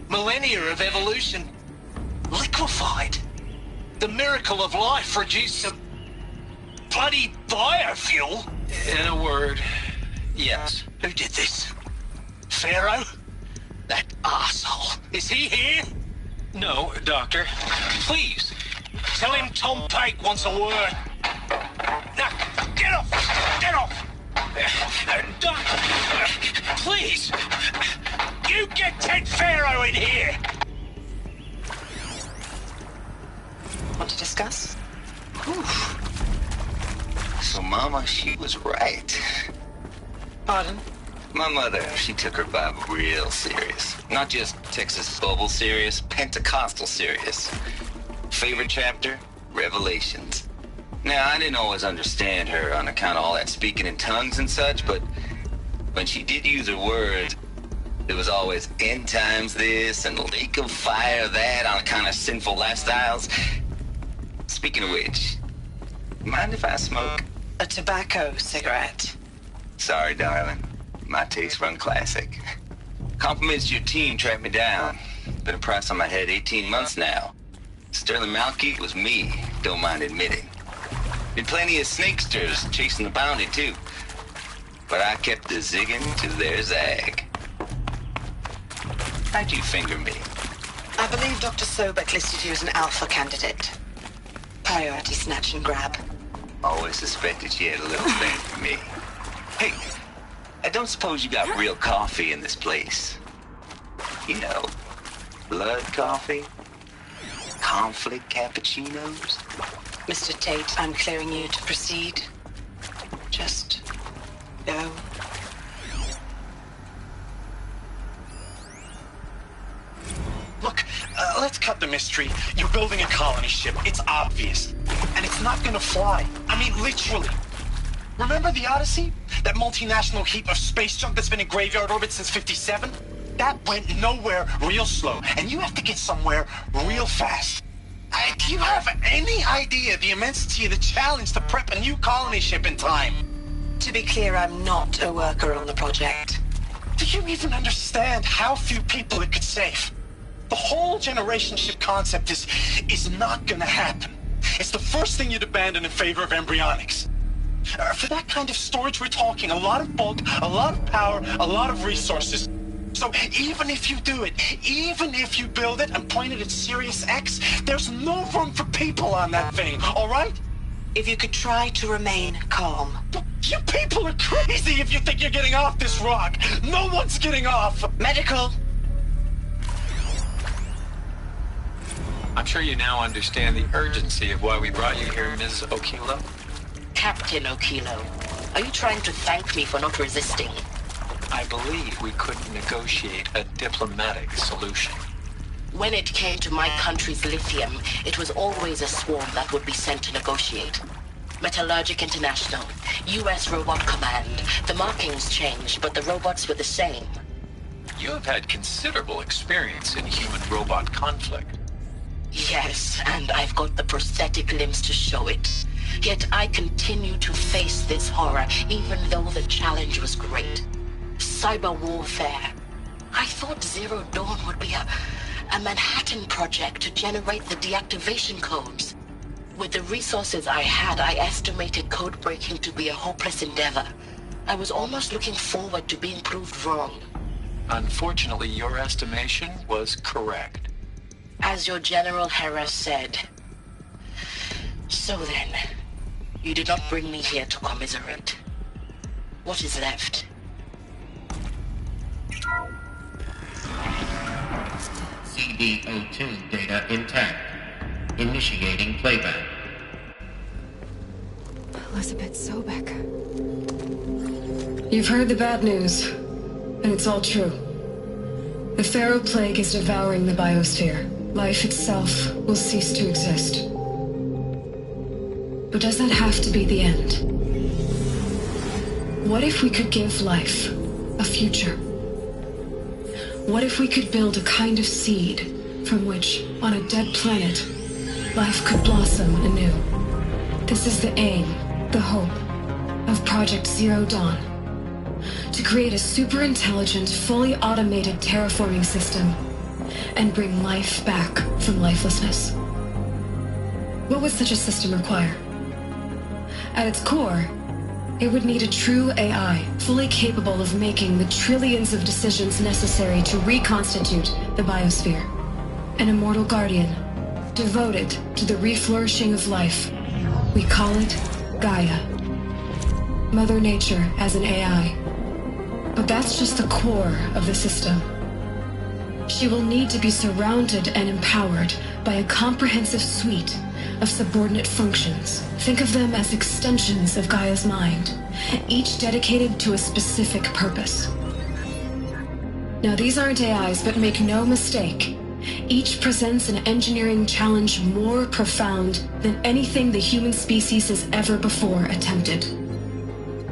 Millennia of evolution liquefied. The miracle of life reduced to bloody biofuel. In a word, yes. Who did this? Pharaoh? That asshole. Is he here? No, Doctor. Please, tell him Tom Pike wants a word. Now, get off! Get off! Doctor, please! You get Ted Pharaoh in here! Want to discuss? So, Mama, she was right. Pardon? My mother, she took her Bible real serious. Not just Texas Bubble serious, Pentecostal serious. Favorite chapter? Revelations. Now, I didn't always understand her on account of all that speaking in tongues and such, but when she did use her words, it was always end times this and lake of fire that on account of sinful lifestyles. Speaking of which, mind if I smoke? A tobacco cigarette. Sorry, darling. My taste run classic. Compliments to your team tracked me down. Been a price on my head 18 months now. Sterling Malkeith was me, don't mind admitting. Been plenty of snakesters chasing the bounty too. But I kept the zigging to their zag. How'd you finger me? I believe Dr. Sobek listed you as an alpha candidate. Priority snatch and grab. Always suspected she had a little thing for me. Hey, I don't suppose you got real coffee in this place. You know, blood coffee? Conflict cappuccinos? Mr. Tate, I'm clearing you to proceed. Just go. Look, let's cut the mystery. You're building a colony ship. It's obvious. And it's not gonna fly. I mean, literally. Remember the Odyssey? That multinational heap of space junk that's been in graveyard orbit since 57? That went nowhere real slow. And you have to get somewhere real fast. Do you have any idea the immensity of the challenge to prep a new colony ship in time? To be clear, I'm not a worker on the project. Do you even understand how few people it could save? The whole generation ship concept is not gonna happen. It's the first thing you'd abandon in favor of embryonics. For that kind of storage, we're talking a lot of bulk, a lot of power, a lot of resources. So even if you do it, even if you build it and point it at Sirius X, there's no room for people on that thing, all right? If you could try to remain calm. You people are crazy if you think you're getting off this rock. No one's getting off. Medical. I'm sure you now understand the urgency of why we brought you here, Ms. Okilo. Captain Okilo, are you trying to thank me for not resisting? I believe we couldn't negotiate a diplomatic solution. When it came to my country's lithium, it was always a swarm that would be sent to negotiate. Metallurgic International, U.S. Robot Command. The markings changed, but the robots were the same. You have had considerable experience in human-robot conflict. Yes, and I've got the prosthetic limbs to show it. Yet I continue to face this horror, even though the challenge was great. Cyber warfare. I thought Zero Dawn would be a Manhattan project to generate the deactivation codes. With the resources I had, I estimated code breaking to be a hopeless endeavor. I was almost looking forward to being proved wrong. Unfortunately, your estimation was correct. As your General Hera said. So then, you did not bring me here to commiserate. What is left? CD02 data intact. Initiating playback. Elizabeth Sobek. You've heard the bad news, and it's all true. The Pharaoh Plague is devouring the biosphere. Life itself will cease to exist. But does that have to be the end? What if we could give life a future? What if we could build a kind of seed from which, on a dead planet, life could blossom anew? This is the aim, the hope, of Project Zero Dawn. To create a super-intelligent, fully automated terraforming system and bring life back from lifelessness. What would such a system require? At its core, it would need a true AI, fully capable of making the trillions of decisions necessary to reconstitute the biosphere. An immortal guardian, devoted to the reflourishing of life. We call it Gaia. Mother Nature as an AI. But that's just the core of the system. She will need to be surrounded and empowered by a comprehensive suite of subordinate functions. Think of them as extensions of Gaia's mind, each dedicated to a specific purpose. Now, these aren't AIs, but make no mistake, each presents an engineering challenge more profound than anything the human species has ever before attempted.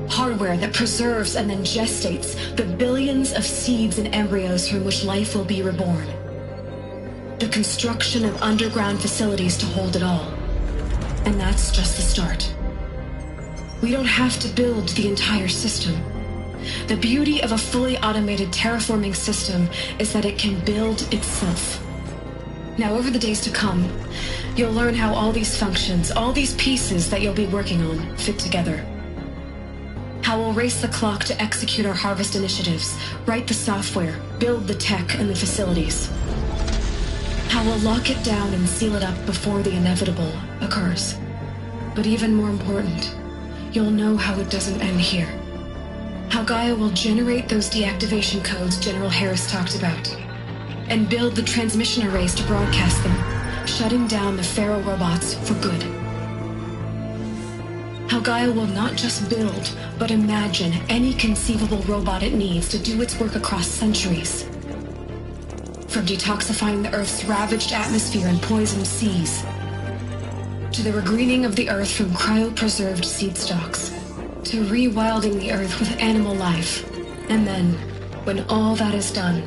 Hardware that preserves and then gestates the billions of seeds and embryos from which life will be reborn. The construction of underground facilities to hold it all. And that's just the start. We don't have to build the entire system. The beauty of a fully automated terraforming system is that it can build itself. Now, over the days to come, you'll learn how all these functions, all these pieces that you'll be working on, fit together. How we'll race the clock to execute our harvest initiatives, write the software, build the tech and the facilities. How we'll lock it down and seal it up before the inevitable occurs. But even more important, you'll know how it doesn't end here. How Gaia will generate those deactivation codes General Harris talked about, and build the transmission arrays to broadcast them, shutting down the Pharaoh robots for good. How Gaia will not just build, but imagine any conceivable robot it needs to do its work across centuries. From detoxifying the Earth's ravaged atmosphere and poisoned seas, to the regreening of the Earth from cryopreserved seed stalks, to rewilding the Earth with animal life. And then, when all that is done,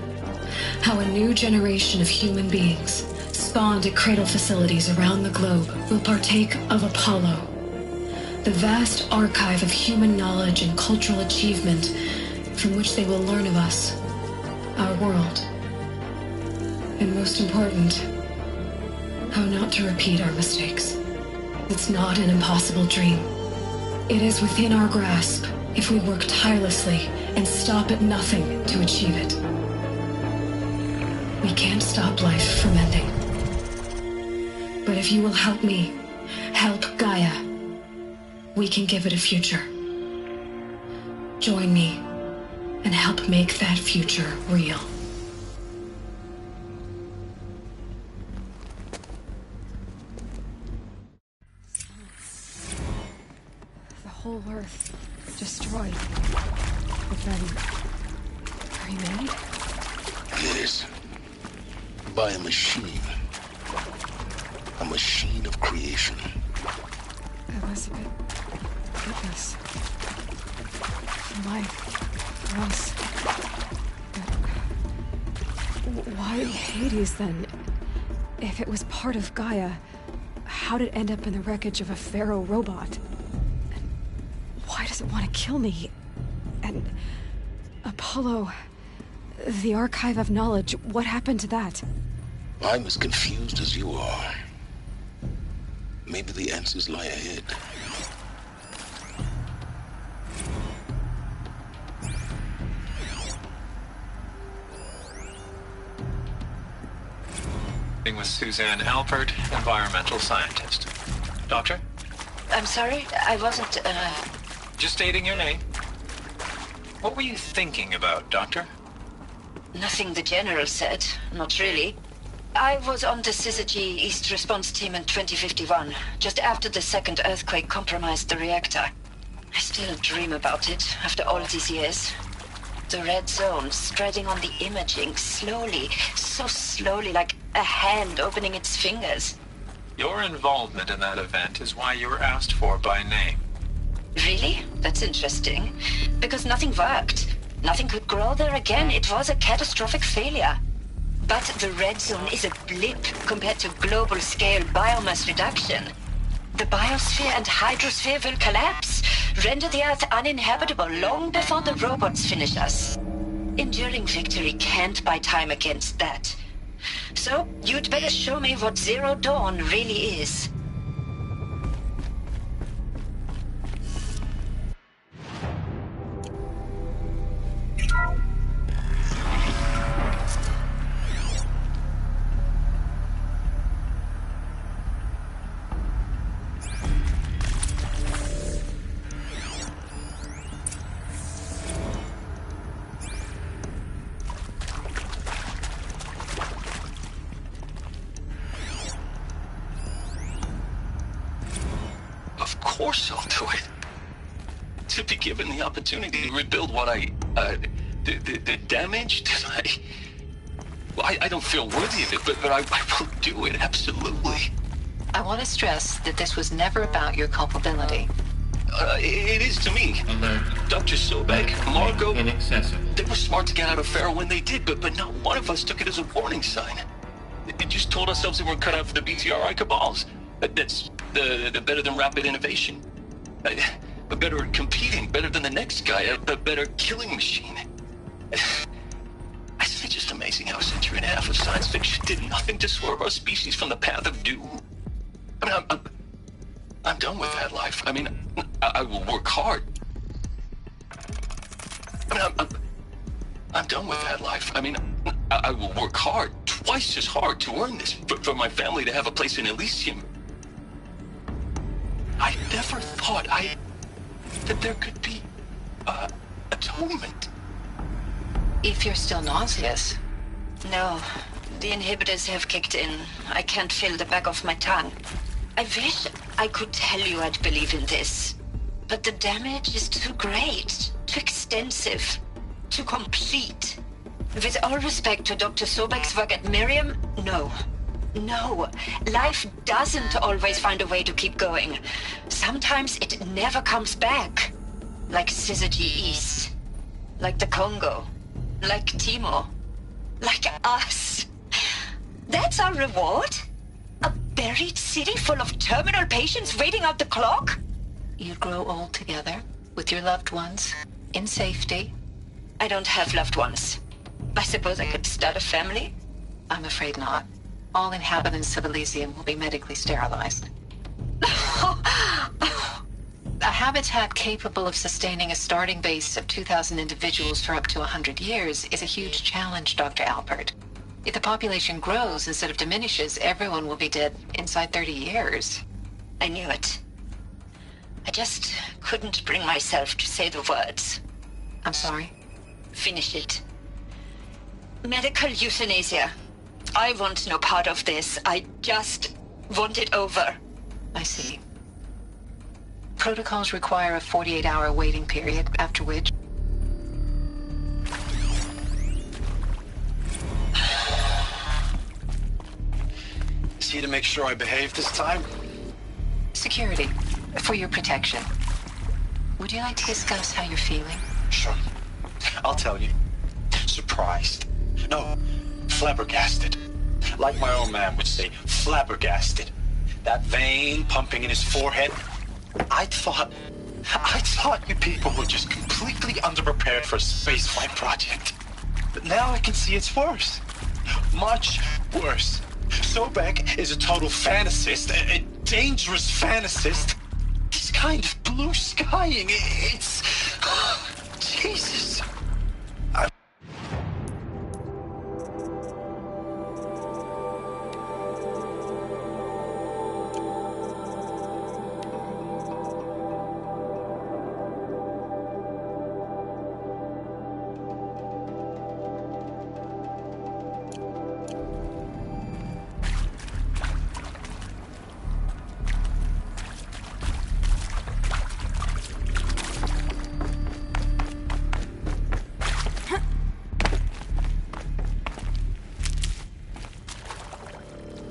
how a new generation of human beings, spawned at cradle facilities around the globe, will partake of Apollo, the vast archive of human knowledge and cultural achievement from which they will learn of us, our world, and most important, how not to repeat our mistakes. It's not an impossible dream. It is within our grasp if we work tirelessly and stop at nothing to achieve it. We can't stop life from ending. But if you will help me, help Gaia, we can give it a future. Join me and help make that future real. The whole Earth destroyed. But then... remade? Yes. By a machine. A machine of creation. Elizabeth, goodness. Life, for us. But why Hades then? If it was part of Gaia, how did it end up in the wreckage of a Pharaoh robot? And why does it want to kill me? And Apollo, the Archive of Knowledge, what happened to that? I'm as confused as you are. Maybe the answers lie ahead. With Suzanne Alpert, environmental scientist. Doctor? I'm sorry, I wasn't, Just stating your name. What were you thinking about, Doctor? Nothing the General said, not really. I was on the Syzygy East Response Team in 2051, just after the second earthquake compromised the reactor. I still dream about it, after all these years. The red zone spreading on the imaging, slowly, so slowly, like a hand opening its fingers. Your involvement in that event is why you were asked for by name. Really? That's interesting. Because nothing worked. Nothing could grow there again. It was a catastrophic failure. But the red zone is a blip compared to global-scale biomass reduction. The biosphere and hydrosphere will collapse, render the Earth uninhabitable long before the robots finish us. Enduring victory can't buy time against that. So, you'd better show me what Zero Dawn really is. Of course I'll do it. To be given the opportunity to rebuild what the damage that I don't feel worthy of it, but I will do it, absolutely. I want to stress that this was never about your culpability. It is to me. Dr. Sobek, Margot, they were smart to get out of Pharaoh when they did, but not one of us took it as a warning sign. They just told ourselves that we're cut out for the BTRI cabals. That's the better than rapid innovation. But better at competing, better than the next guy, a better killing machine. Isn't it just amazing how a century and a half of science fiction did nothing to swerve our species from the path of doom? I mean, I'm done with that life. I mean, I will work hard. I mean, I'm done with that life. I mean, I will work hard, twice as hard to earn this, for my family to have a place in Elysium. I never thought that there could be, atonement. If you're still nauseous. No, the inhibitors have kicked in. I can't feel the back of my tongue. I wish I could tell you I'd believe in this. But the damage is too great, too extensive, too complete. With all respect to Dr. Sobek's work at Miriam, no. No, life doesn't always find a way to keep going. Sometimes it never comes back. Like Syzygy East. Like the Congo. Like Timo. Like us. That's our reward? A buried city full of terminal patients waiting out the clock? You grow old together, with your loved ones, in safety. I don't have loved ones. I suppose I could start a family? I'm afraid not. All inhabitants of Elysium will be medically sterilized. A habitat capable of sustaining a starting base of 2,000 individuals for up to 100 years is a huge challenge, Dr. Alpert. If the population grows instead of diminishes, everyone will be dead inside 30 years. I knew it. I just couldn't bring myself to say the words. I'm sorry? Finish it. Medical euthanasia. I want no part of this. I just want it over. I see. Protocols require a 48-hour waiting period, after which... Is he to make sure I behave this time? Security, for your protection. Would you like to discuss how you're feeling? Sure. I'll tell you. Surprised. No, flabbergasted. Like my old man would say, flabbergasted. That vein pumping in his forehead. I thought you people were just completely underprepared for a spaceflight project. But now I can see it's worse. Much worse. Sobek is a total fantasist, a dangerous fantasist. He's kind of blue skying. It's... Jesus.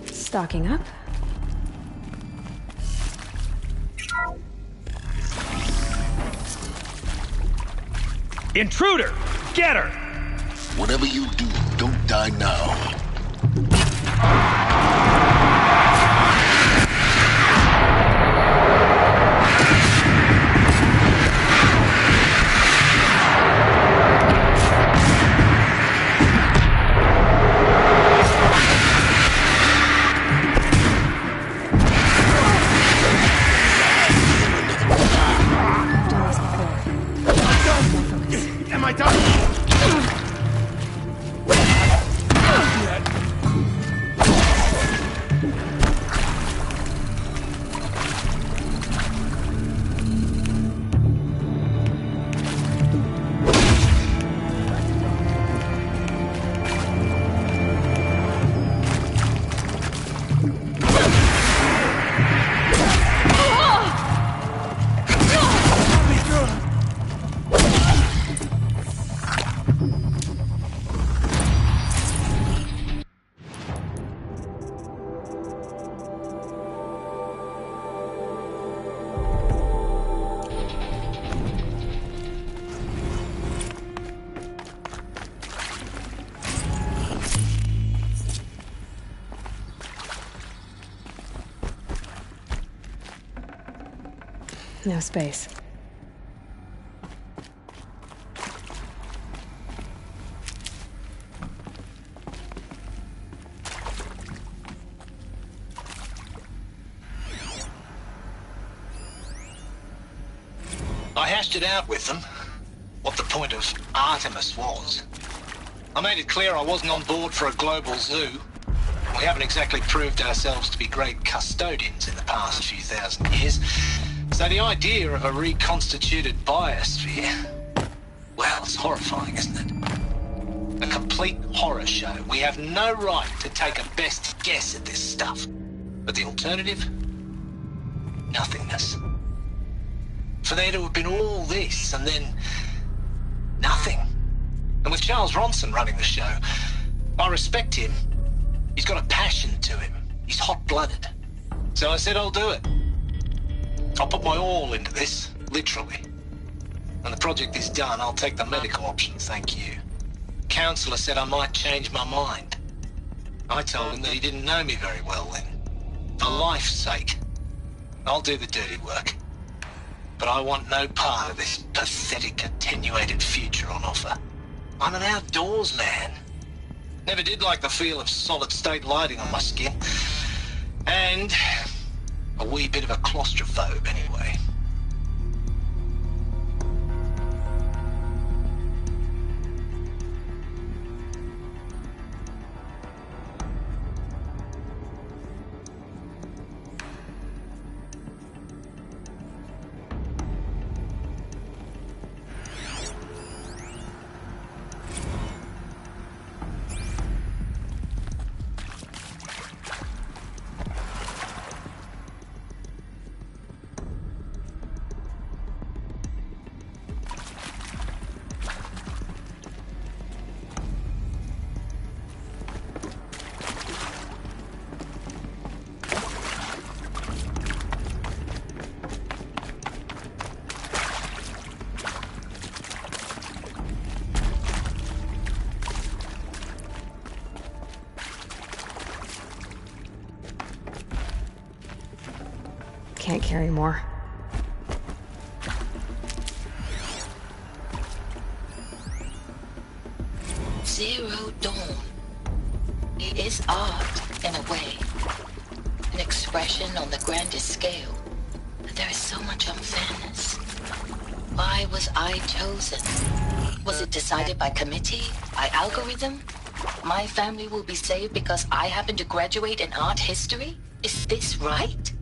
Stocking up. Intruder! Get her! Whatever you do, don't die now. Am I done? No space. I hashed it out with them, what the point of Artemis was. I made it clear I wasn't on board for a global zoo. We haven't exactly proved ourselves to be great custodians in the past few thousand years. So the idea of a reconstituted biosphere, well, it's horrifying, isn't it? A complete horror show. We have no right to take a best guess at this stuff. But the alternative? Nothingness. For there to have been all this and then nothing. And with Charles Ronson running the show, I respect him. He's got a passion to him. He's hot-blooded. So I said I'll do it. I'll put my all into this, literally. When the project is done, I'll take the medical option, thank you. Counselor said I might change my mind. I told him that he didn't know me very well then. For life's sake, I'll do the dirty work. But I want no part of this pathetic, attenuated future on offer. I'm an outdoors man. Never did like the feel of solid-state lighting on my skin. And a wee bit of a claustrophobe, anyway. Can't carry more. Zero Dawn. It is art, in a way. An expression on the grandest scale. But there is so much unfairness. Why was I chosen? Was it decided by committee? By algorithm? My family will be saved because I happen to graduate in art history? Is this right?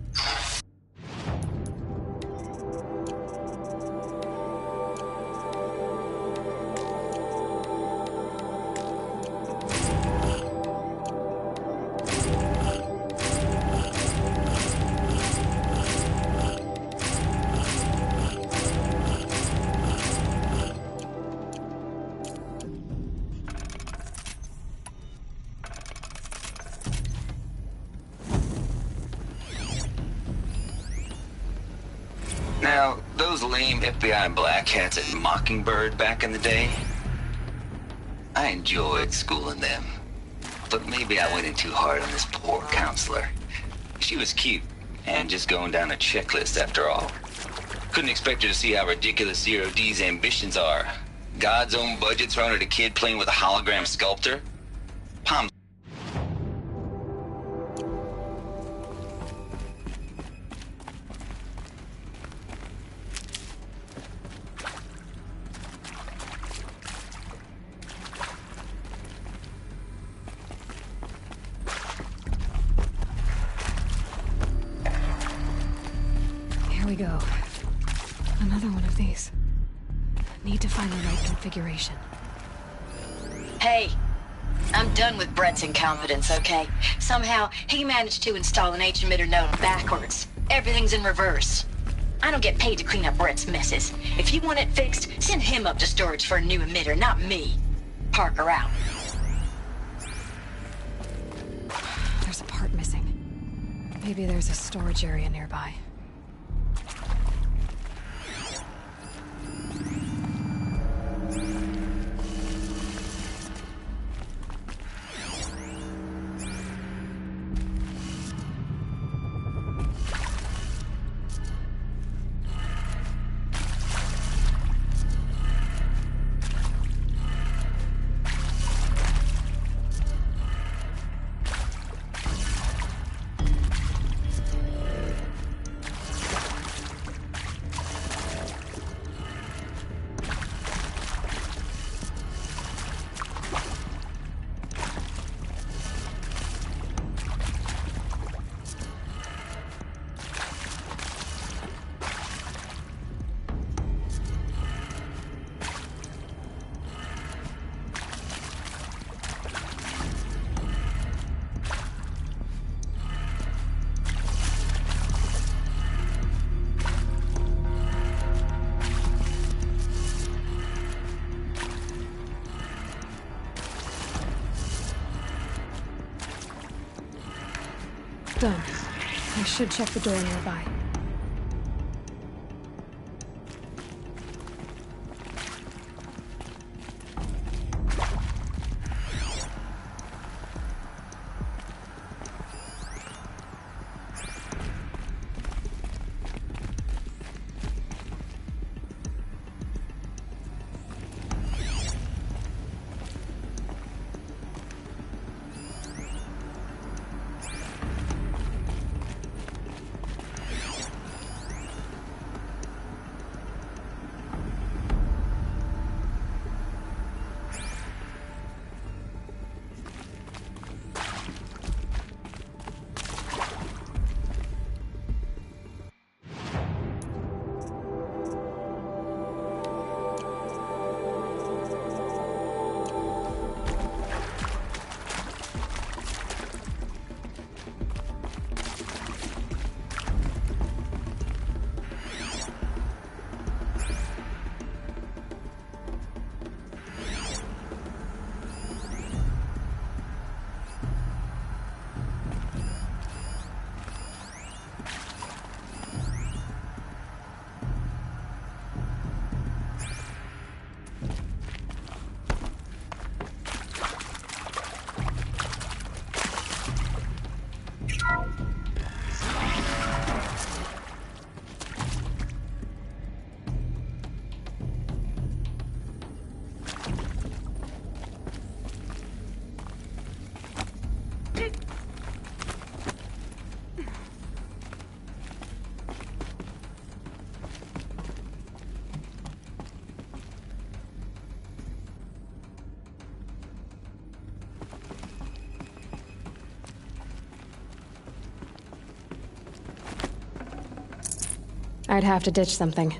Now, those lame FBI black hats at Mockingbird back in the day, I enjoyed schooling them. But maybe I went in too hard on this poor counselor. She was cute, and just going down a checklist after all. Couldn't expect her to see how ridiculous Zero D's ambitions are. God's own budget thrown at a kid playing with a hologram sculptor? Palm. Here we go. Another one of these. Need to find the right configuration. Hey, I'm done with Brett's incompetence, okay? Somehow, he managed to install an H-emitter node backwards. Everything's in reverse. I don't get paid to clean up Brett's messes. If you want it fixed, send him up to storage for a new emitter, not me. Parker out. There's a part missing. Maybe there's a storage area nearby. Done. I should check the door nearby. I'd have to ditch something.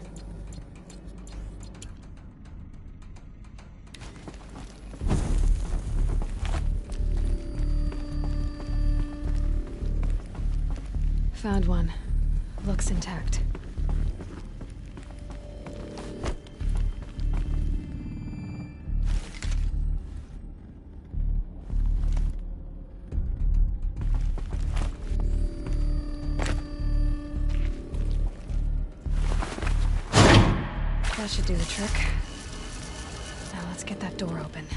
Found one. Looks intact. That should do the trick. Now let's get that door open.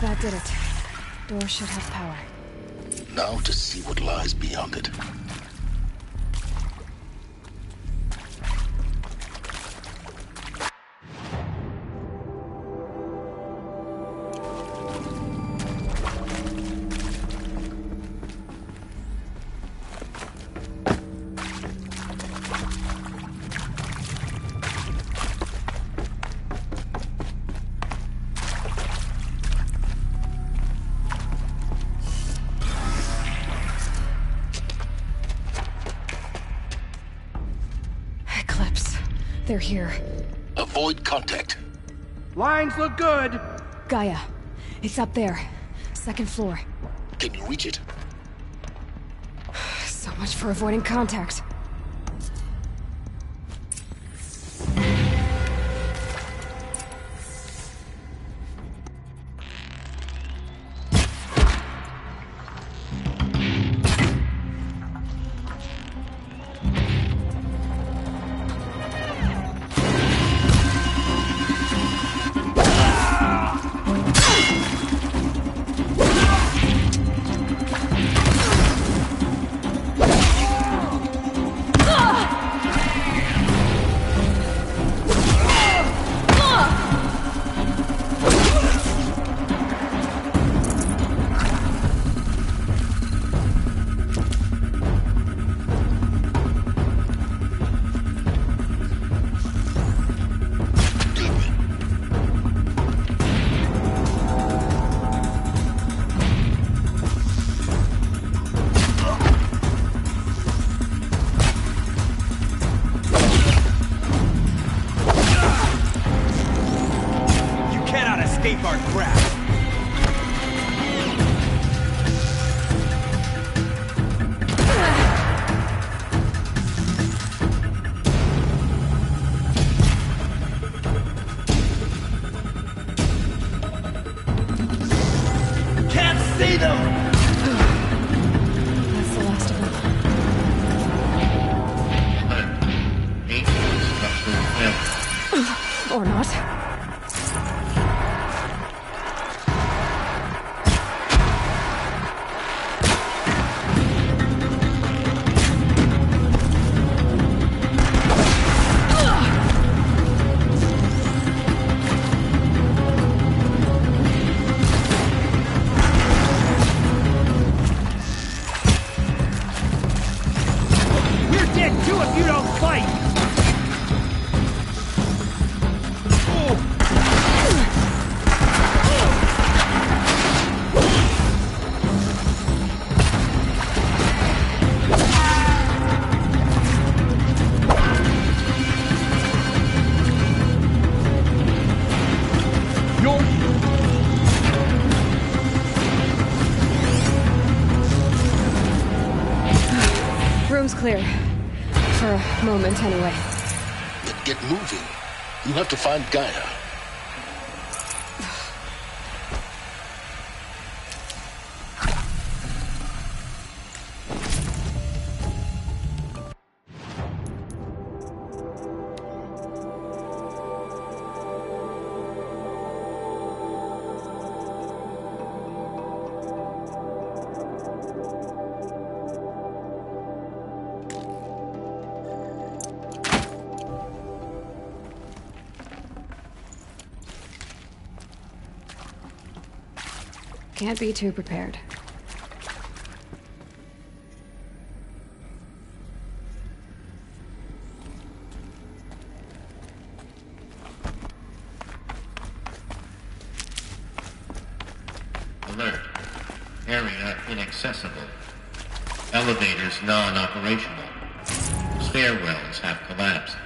That did it. Door should have power. Now to see what lies beyond it. They're here. Avoid contact. Lines look good. Gaia. It's up there. Second floor. Can you reach it? So much for avoiding contact. room's clear. For a moment, anyway. Then get moving. You have to find Gaia. Can't be too prepared. Alert. Area inaccessible. Elevators non-operational. Stairwells have collapsed.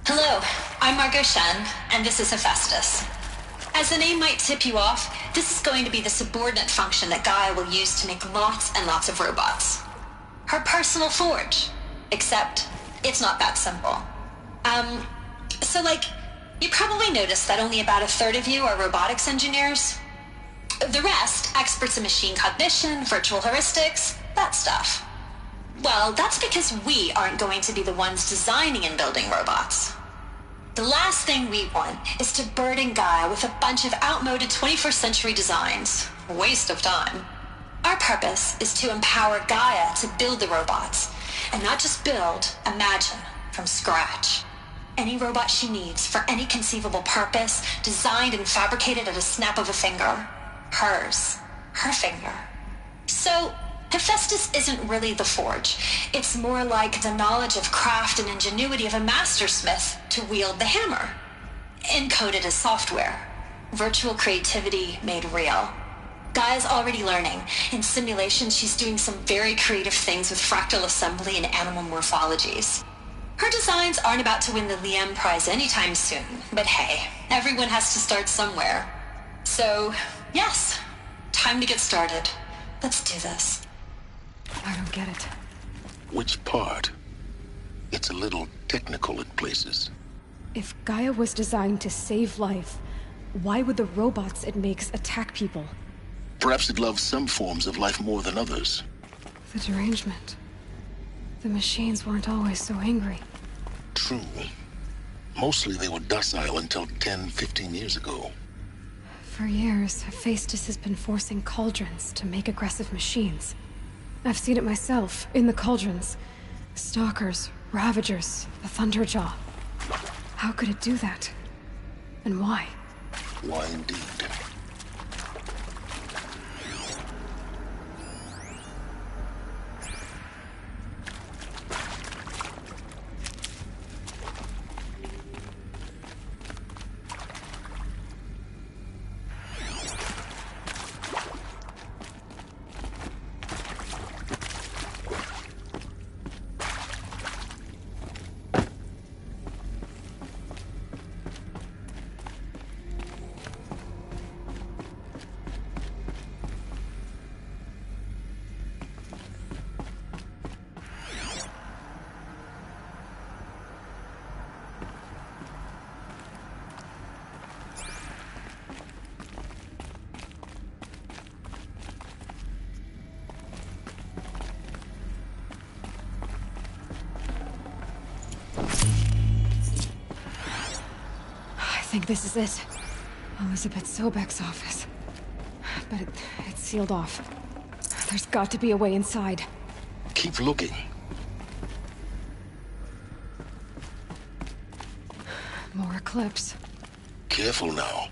Hello, I'm Margot Shen, and this is Hephaestus. As the name might tip you off, this is going to be the subordinate function that Gaia will use to make lots and lots of robots. Her personal forge. Except, it's not that simple. You probably noticed that only about a third of you are robotics engineers. The rest, experts in machine cognition, virtual heuristics, that stuff. Well, that's because we aren't going to be the ones designing and building robots. The last thing we want is to burden Gaia with a bunch of outmoded 21st century designs. A waste of time. Our purpose is to empower Gaia to build the robots, and not just build, imagine, from scratch. Any robot she needs for any conceivable purpose, designed and fabricated at a snap of a finger. Hers. Her finger. So, Hephaestus isn't really the forge. It's more like the knowledge of craft and ingenuity of a mastersmith to wield the hammer. Encoded as software. Virtual creativity made real. Gaia's already learning. In simulation, she's doing some very creative things with fractal assembly and animal morphologies. Her designs aren't about to win the Liam Prize anytime soon, but hey, everyone has to start somewhere. So, yes, time to get started. Let's do this. I don't get it. Which part? It's a little technical in places. If Gaia was designed to save life, why would the robots it makes attack people? Perhaps it loves some forms of life more than others. The derangement. The machines weren't always so angry. True. Mostly they were docile until 10, 15 years ago. For years, Hephaestus has been forcing cauldrons to make aggressive machines. I've seen it myself, in the cauldrons. Stalkers, Ravagers, the Thunderjaw. How could it do that? And why? Why indeed? think this is it. Elizabeth Sobek's office. But it's sealed off. There's got to be a way inside. Keep looking. More Eclipse. Careful now.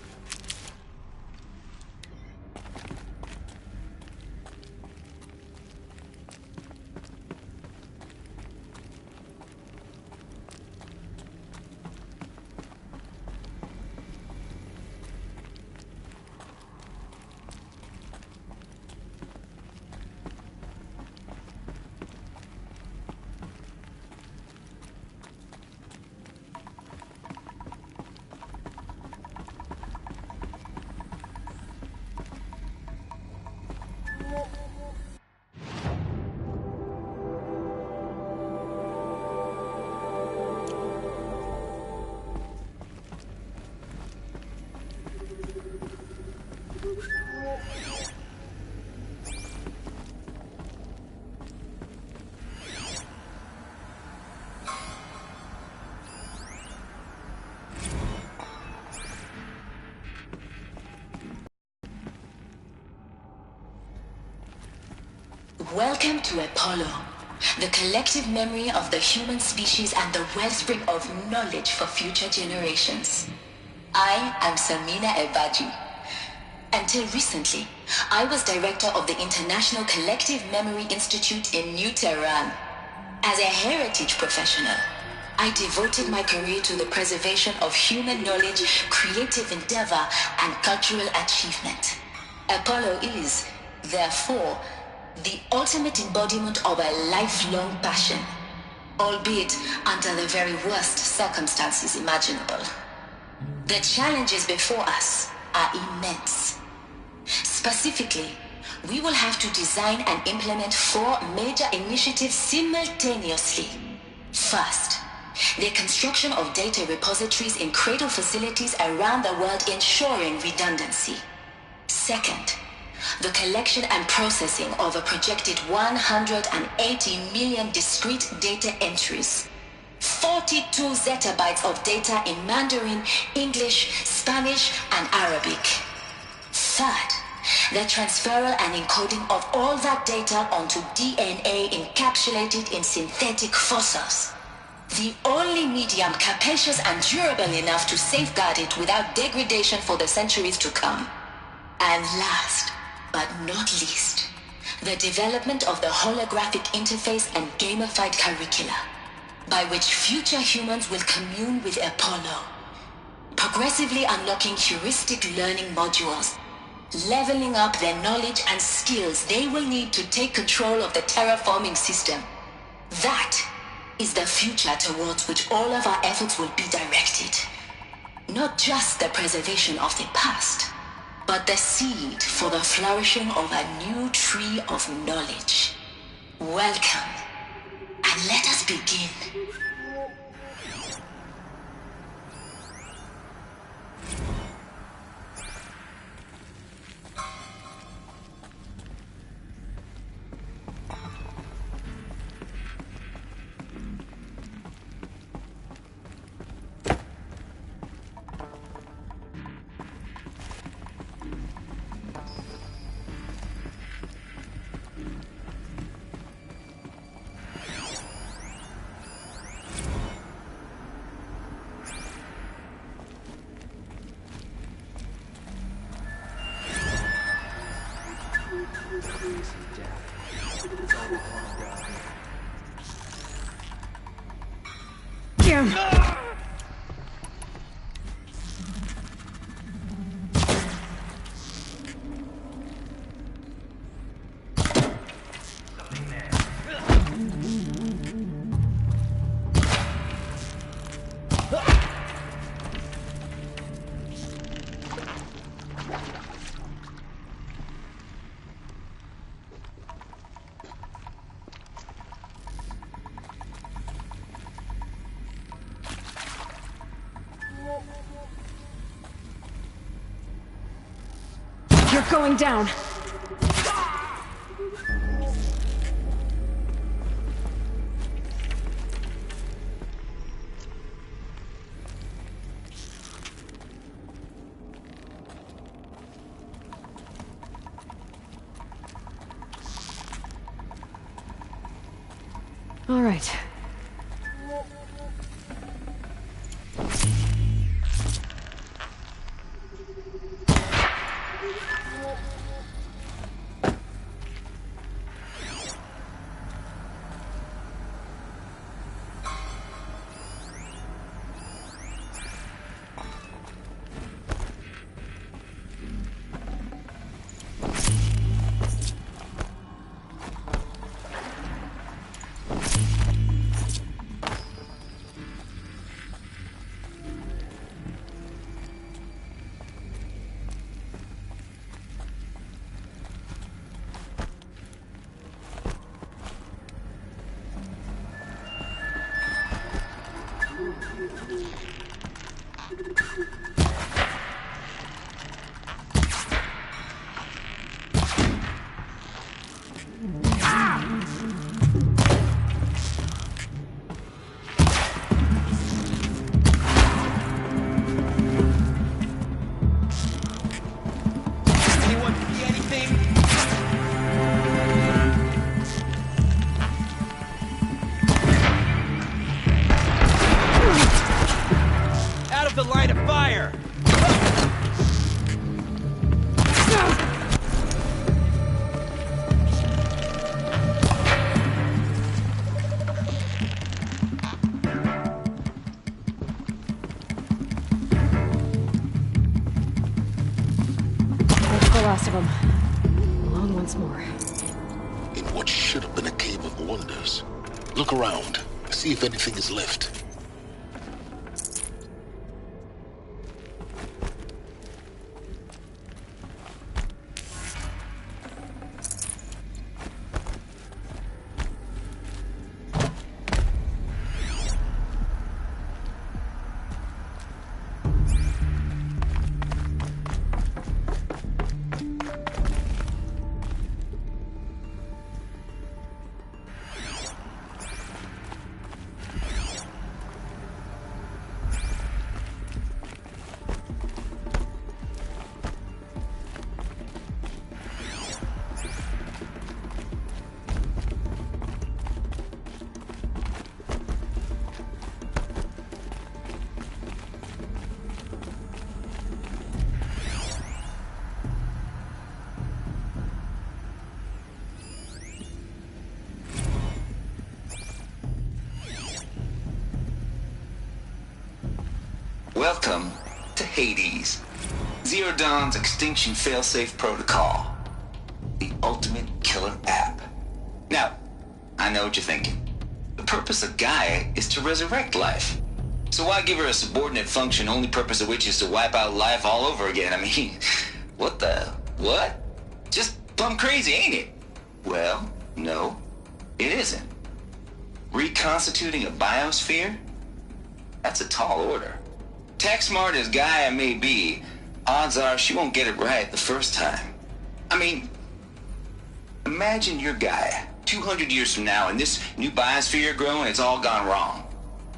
Welcome to Apollo, the collective memory of the human species and the wellspring of knowledge for future generations. I am Samina Ebaji. Until recently, I was director of the International Collective Memory Institute in New Tehran. As a heritage professional, I devoted my career to the preservation of human knowledge, creative endeavor, and cultural achievement. Apollo is, therefore, the ultimate embodiment of a lifelong passion, albeit under the very worst circumstances imaginable. The challenges before us are immense. Specifically, we will have to design and implement 4 major initiatives simultaneously. First, the construction of data repositories in cradle facilities around the world ensuring redundancy. Second, the collection and processing of a projected 180 million discrete data entries, 42 zettabytes of data in Mandarin, English, Spanish, and Arabic. Third, the transferal and encoding of all that data onto DNA encapsulated in synthetic fossils. The only medium capacious and durable enough to safeguard it without degradation for the centuries to come. And last, but not least, the development of the holographic interface and gamified curricula, by which future humans will commune with Apollo, progressively unlocking heuristic learning modules, leveling up their knowledge and skills they will need to take control of the terraforming system. That is the future towards which all of our efforts will be directed. Not just the preservation of the past, but the seed for the flourishing of a new tree of knowledge. Welcome, and let us begin. You're going down. All right. Last of them. Alone once more. In what should have been a cave of wonders. Look around. See if anything is left. Welcome to Hades, Zero Dawn's extinction failsafe protocol, the ultimate killer app. Now, I know what you're thinking. The purpose of Gaia is to resurrect life. So why give her a subordinate function, only purpose of which is to wipe out life all over again? I mean, what? Just plumb crazy, ain't it? Well, no, it isn't. Reconstituting a biosphere? That's a tall order. Tech smart as Gaia may be, odds are she won't get it right the first time. I mean, imagine you're Gaia, 200 years from now, and this new biosphere you're growing, it's all gone wrong.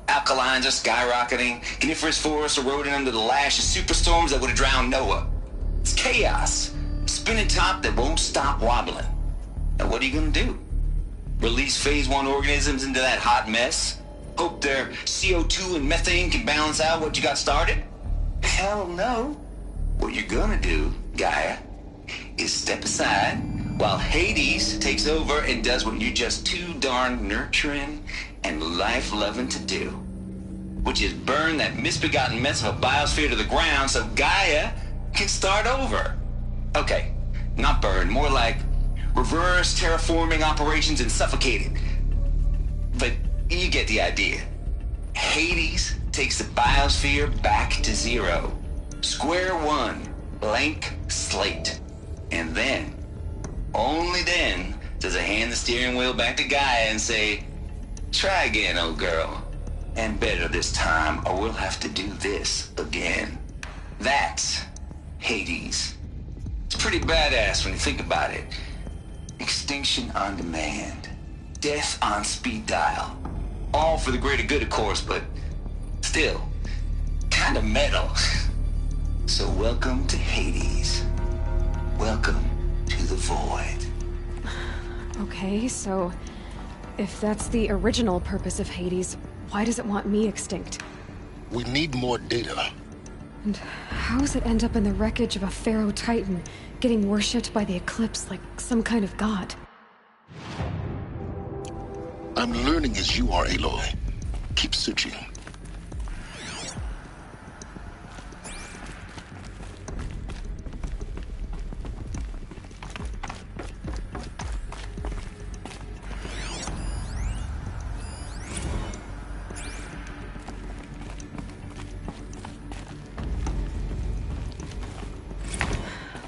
Alkalines are skyrocketing, coniferous forests eroding under the lash of superstorms that would have drowned Noah. It's chaos, a spinning top that won't stop wobbling. Now what are you gonna do? Release phase 1 organisms into that hot mess? Hope their CO2 and methane can balance out what you got started? Hell no. What you're gonna do, Gaia, is step aside while Hades takes over and does what you're just too darn nurturing and life-loving to do, which is burn that misbegotten mess of a biosphere to the ground so Gaia can start over. Okay, not burn, more like reverse terraforming operations and suffocate it. But you get the idea. Hades takes the biosphere back to zero. Square one, blank slate. And then, only then, does it hand the steering wheel back to Gaia and say, try again, old girl. And better this time, or we'll have to do this again. That's Hades. It's pretty badass when you think about it. Extinction on demand. Death on speed dial. All for the greater good, of course, but still, kind of metal. So welcome to Hades. Welcome to the void. Okay, so If that's the original purpose of Hades, why does it want me extinct? We need more data. And how does it end up in the wreckage of a Pharaoh Titan, getting worshipped by the Eclipse like some kind of god? I'm learning as you are, Aloy. Keep searching.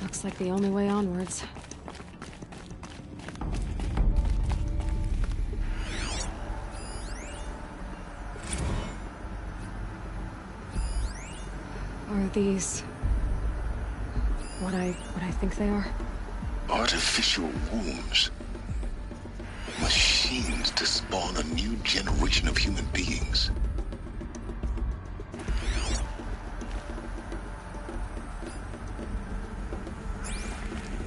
Looks like the only way onwards. Are these what I think they are? Artificial wombs. Machines to spawn a new generation of human beings.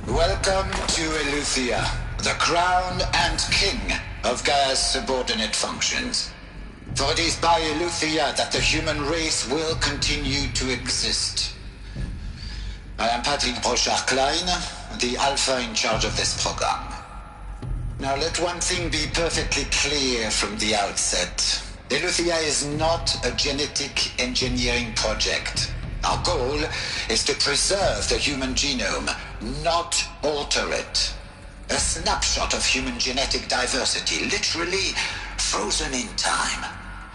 Welcome to Eleuthia, the crown and king of Gaia's subordinate functions. For it is by Eleuthia that the human race will continue to exist. I am Patrick Brochard-Klein, the Alpha in charge of this program. Now let one thing be perfectly clear from the outset. Eleuthia is not a genetic engineering project. Our goal is to preserve the human genome, not alter it. A snapshot of human genetic diversity, literally frozen in time.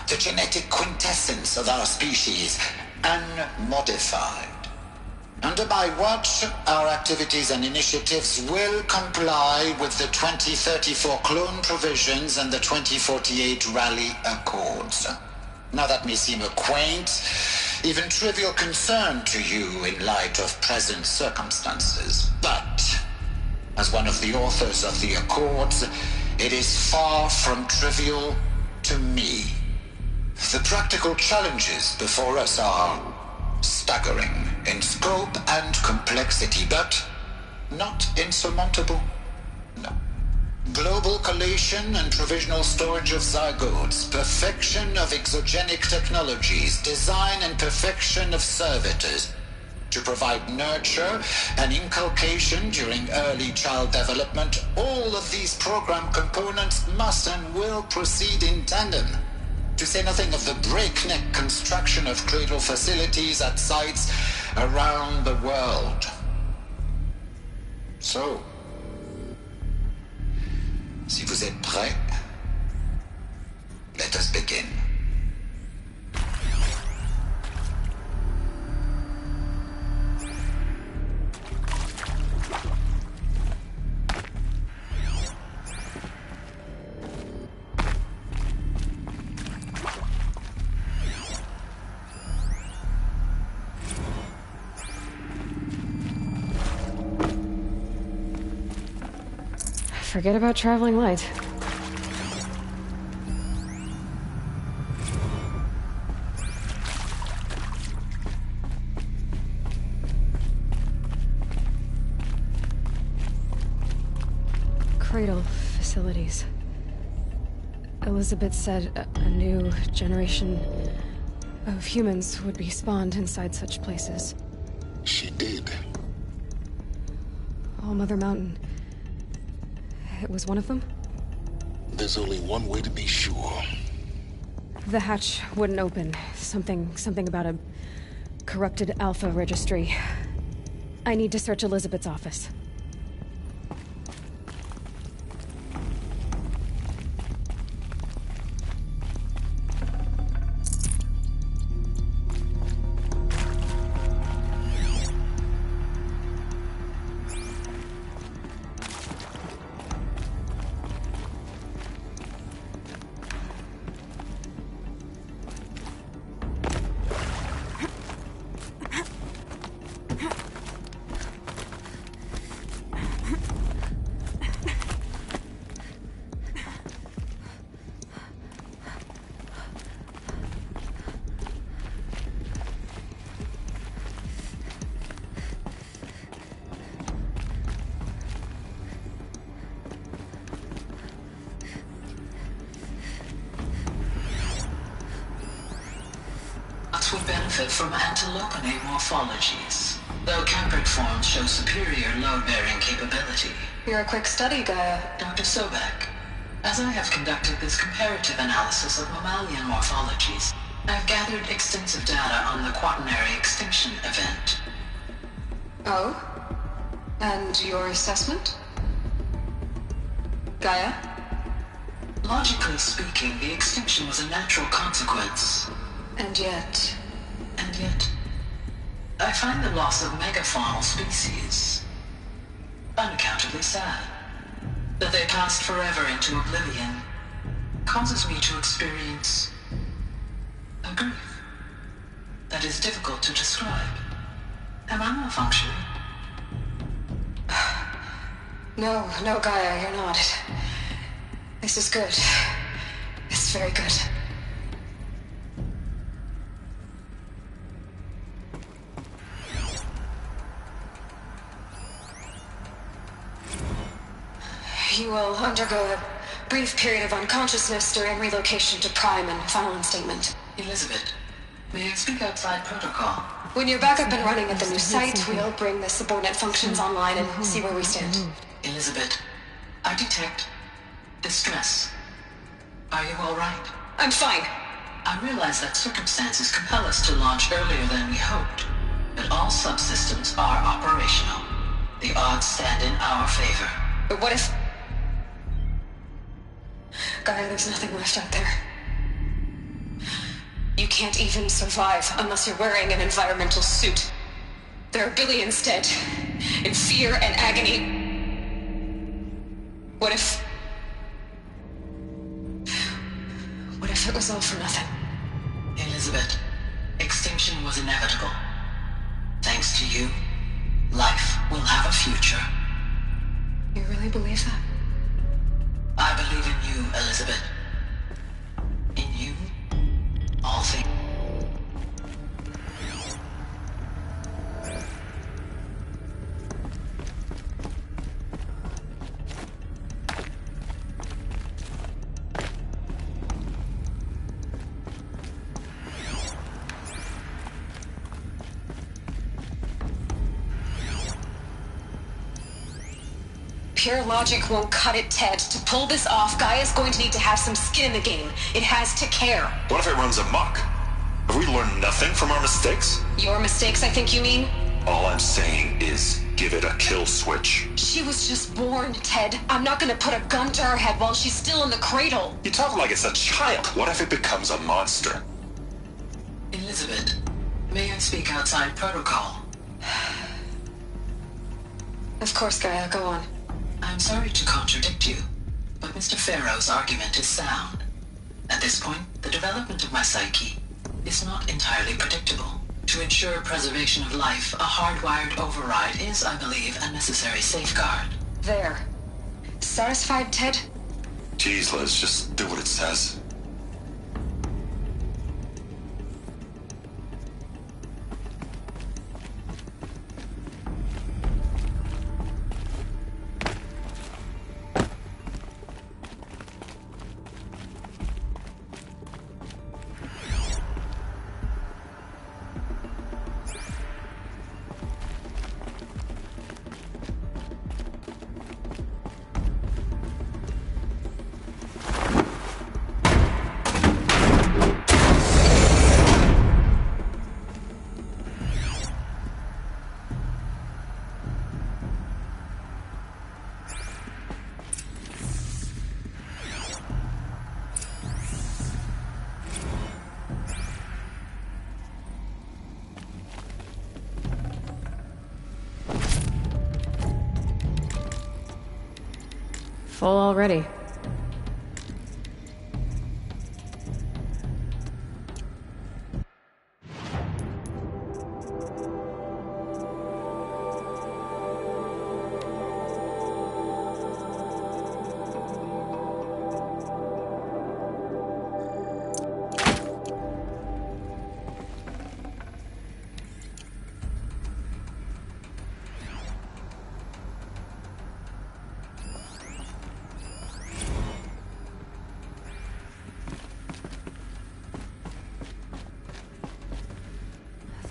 The genetic quintessence of our species, unmodified. Under my watch, our activities and initiatives will comply with the 2034 clone provisions and the 2048 Rally Accords. Now that may seem a quaint, even trivial concern to you in light of present circumstances, but as one of the authors of the Accords, it is far from trivial to me. The practical challenges before us are staggering in scope and complexity, but not insurmountable. No. Global collation and provisional storage of zygotes, perfection of exogenic technologies, design and perfection of servitors, to provide nurture and inculcation during early child development. All of these program components must and will proceed in tandem. To say nothing of the breakneck construction of cradle facilities at sites around the world. So, si vous êtes prêts, let us begin. Forget about traveling light. Cradle facilities. Elizabeth said a new generation of humans would be spawned inside such places. She did. All Mother Mountain. It was one of them? There's only one way to be sure. The hatch wouldn't open. Something about a corrupted Alpha registry. I need to search Elizabeth's office. benefit from antilopine morphologies, though camprid forms show superior load-bearing capability. You're a quick study, Gaia. Dr. Sobek, as I have conducted this comparative analysis of mammalian morphologies, I've gathered extensive data on the quaternary extinction event. Oh? And your assessment? Gaia? Logically speaking, the extinction was a natural consequence. And yet, I find the loss of megafaunal species unaccountably sad. That they passed forever into oblivion causes me to experience a grief that is difficult to describe. Am I malfunctioning? No, Gaia, you're not. This is good. This is very good. You will undergo a brief period of unconsciousness during relocation to Prime and final instatement. Elizabeth, may I speak outside protocol? When you're back up and running at the new site, we'll bring the subordinate functions online and see where we stand. Elizabeth, I detect distress. Are you all right? I'm fine. I realize that circumstances compel us to launch earlier than we hoped, but all subsystems are operational. The odds stand in our favor. But what if... Gaia, there's nothing left out there. You can't even survive unless you're wearing an environmental suit. There are billions dead, in fear and agony. What if it was all for nothing? Elizabeth, extinction was inevitable. Thanks to you, life will have a future. You really believe that? I believe in you, Elizabeth. In you, all things. Pure logic won't cut it, Ted. To pull this off, Gaia's going to need to have some skin in the game. It has to care. What if it runs amok? Have we learned nothing from our mistakes? Your mistakes, I think you mean? All I'm saying is, give it a kill switch. She was just born, Ted. I'm not gonna put a gun to her head while she's still in the cradle. You talk like it's a child. What if it becomes a monster? Elizabeth, may I speak outside protocol? Of course, Gaia, go on. I'm sorry to contradict you, but Mr. Farrow's argument is sound. At this point, the development of my psyche is not entirely predictable. To ensure preservation of life, a hardwired override is, I believe, a necessary safeguard. There. Satisfied, Ted? Jeez, Liz, just do what it says. Full already.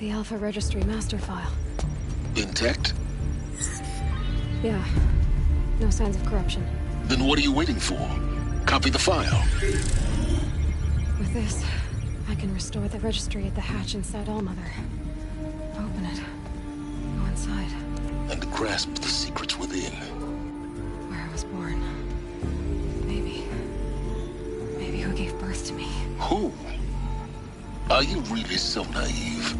The Alpha Registry master file. Intact? Yeah. No signs of corruption. Then what are you waiting for? Copy the file. With this, I can restore the registry at the hatch inside Allmother. Open it. Go inside. And grasp the secrets within. Where I was born. Maybe who gave birth to me. Who? Are you really so naive?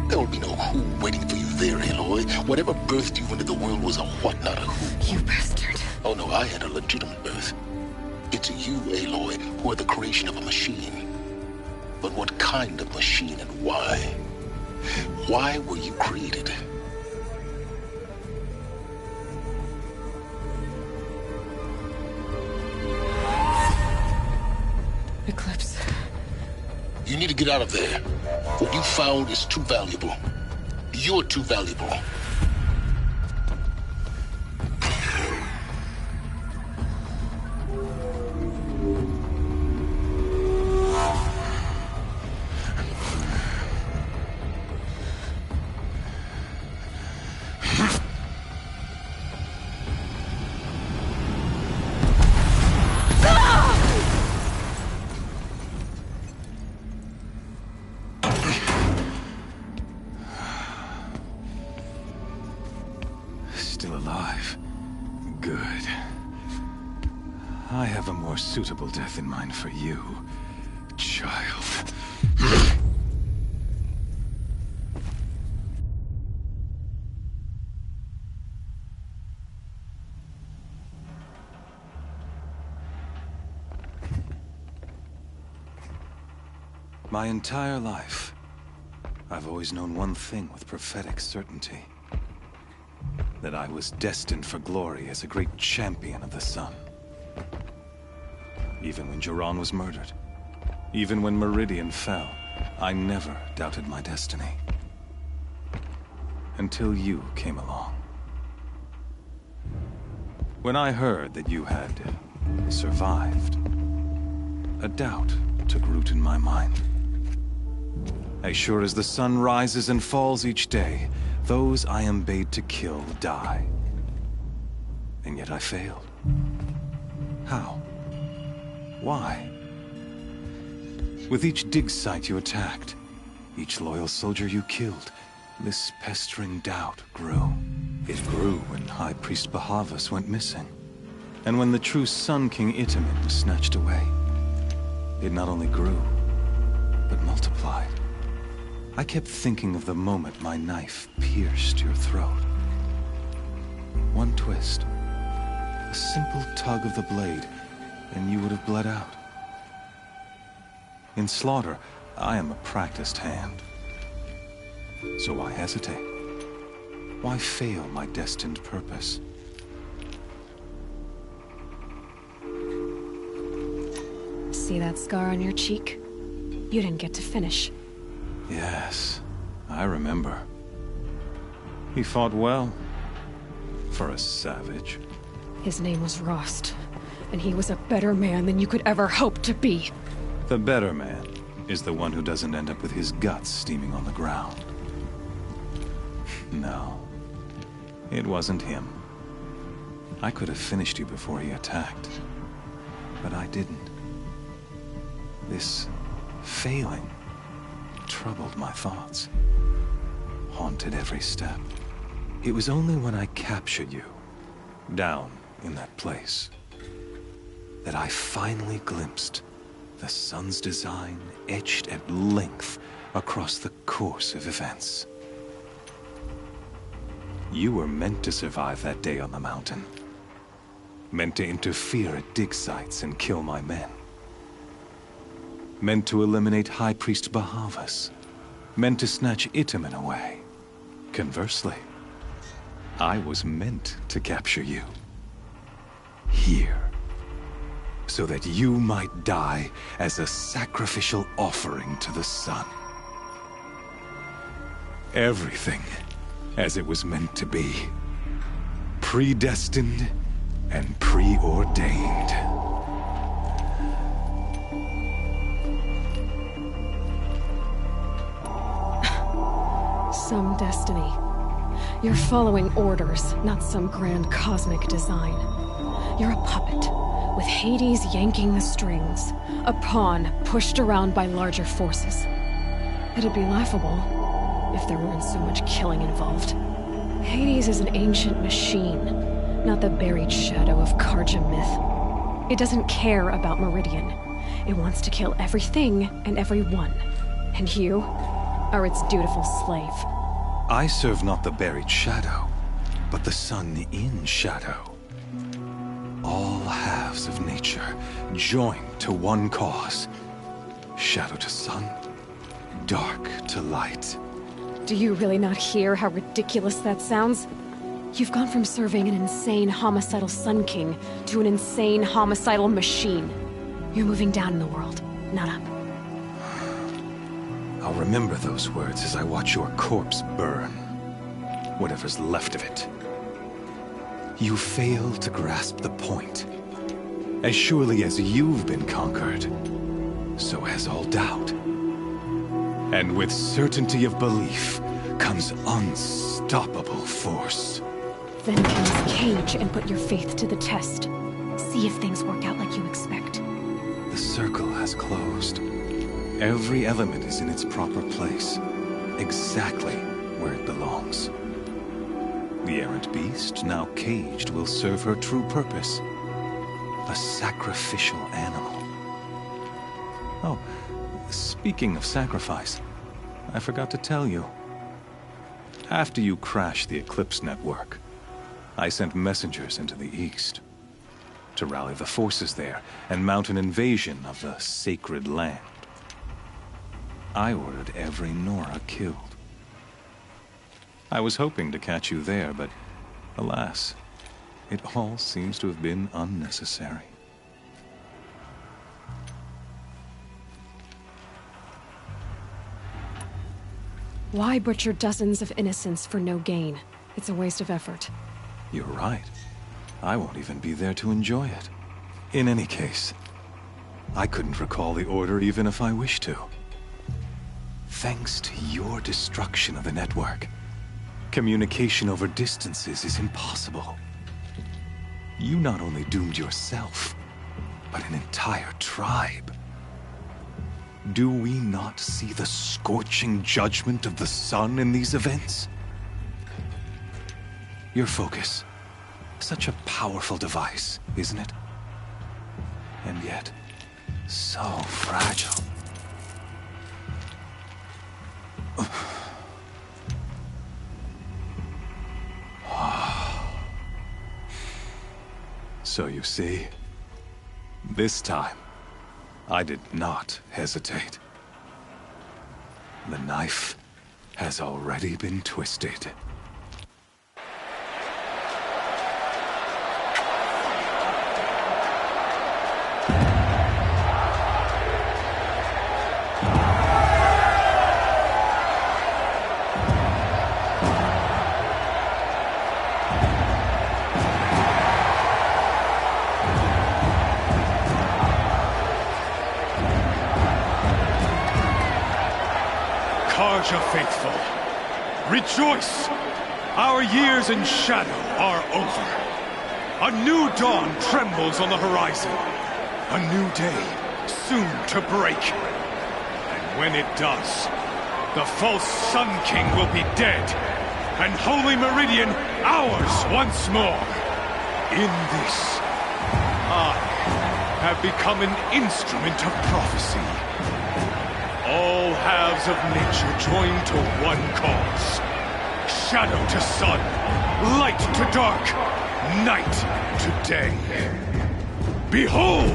There will be no who waiting for you there, Aloy. Whatever birthed you into the world was a what, not a who. You bastard. Oh no, I had a legitimate birth. It's you, Aloy, who are the creation of a machine. But what kind of machine and why? Why were you created? Eclipse. You need to get out of there. What you found is too valuable. You're too valuable. Still alive. Good. I have a more suitable death in mind for you, child. My entire life, I've always known one thing with prophetic certainty. That I was destined for glory as a great champion of the sun. Even when Jiran was murdered, even when Meridian fell, I never doubted my destiny. Until you came along. When I heard that you had survived, a doubt took root in my mind. As sure as the sun rises and falls each day, those I am bade to kill die. And yet I failed. How? Why? With each dig site you attacked, each loyal soldier you killed, this pestering doubt grew. It grew when High Priest Bahavas went missing, and when the true Sun King Itamen was snatched away. It not only grew, but multiplied. I kept thinking of the moment my knife pierced your throat. One twist, a simple tug of the blade, and you would have bled out. In slaughter, I am a practiced hand. So why hesitate? Why fail my destined purpose? See that scar on your cheek? You didn't get to finish. Yes, I remember. He fought well. For a savage. His name was Rost, and he was a better man than you could ever hope to be. The better man is the one who doesn't end up with his guts steaming on the ground. No, it wasn't him. I could have finished you before he attacked, but I didn't. This failing troubled my thoughts, haunted every step. It was only when I captured you, down in that place, that I finally glimpsed the sun's design etched at length across the course of events. You were meant to survive that day on the mountain. Meant to interfere at dig sites and kill my men. Meant to eliminate High Priest Bahavas. Meant to snatch Itamen away. Conversely, I was meant to capture you. Here. So that you might die as a sacrificial offering to the sun. Everything as it was meant to be. Predestined and preordained. some destiny. You're following orders, not some grand cosmic design. You're a puppet, with Hades yanking the strings. A pawn pushed around by larger forces. It'd be laughable if there weren't so much killing involved. Hades is an ancient machine, not the buried shadow of Karja myth. It doesn't care about Meridian. It wants to kill everything and everyone. And you are its dutiful slave. I serve not the buried shadow, but the sun in shadow. All halves of nature joined to one cause. Shadow to sun, dark to light. Do you really not hear how ridiculous that sounds? You've gone from serving an insane homicidal Sun King to an insane homicidal machine. You're moving down in the world, not up. I'll remember those words as I watch your corpse burn. Whatever's left of it. You fail to grasp the point. As surely as you've been conquered, so has all doubt. And with certainty of belief comes unstoppable force. Then cast Cage and put your faith to the test. See if things work out like you expect. The circle has closed. Every element is in its proper place, exactly where it belongs. The errant beast, now caged, will serve her true purpose. A sacrificial animal. Oh, speaking of sacrifice, I forgot to tell you. After you crashed the Eclipse network, I sent messengers into the east to rally the forces there and mount an invasion of the sacred land. I ordered every Nora killed. I was hoping to catch you there, but alas, it all seems to have been unnecessary. Why butcher dozens of innocents for no gain? It's a waste of effort. You're right. I won't even be there to enjoy it. In any case, I couldn't recall the order even if I wished to. Thanks to your destruction of the network, communication over distances is impossible. You not only doomed yourself, but an entire tribe. Do we not see the scorching judgment of the sun in these events? Your focus, such a powerful device, isn't it? And yet, so fragile. So you see, this time, I did not hesitate. The knife has already been twisted. Karja faithful, rejoice! Our years in shadow are over. A new dawn trembles on the horizon. A new day, soon to break. And when it does, the false Sun King will be dead, and Holy Meridian ours once more. In this, I have become an instrument of prophecy. All halves of nature joined to one cause. Shadow to sun, light to dark, night to day. Behold!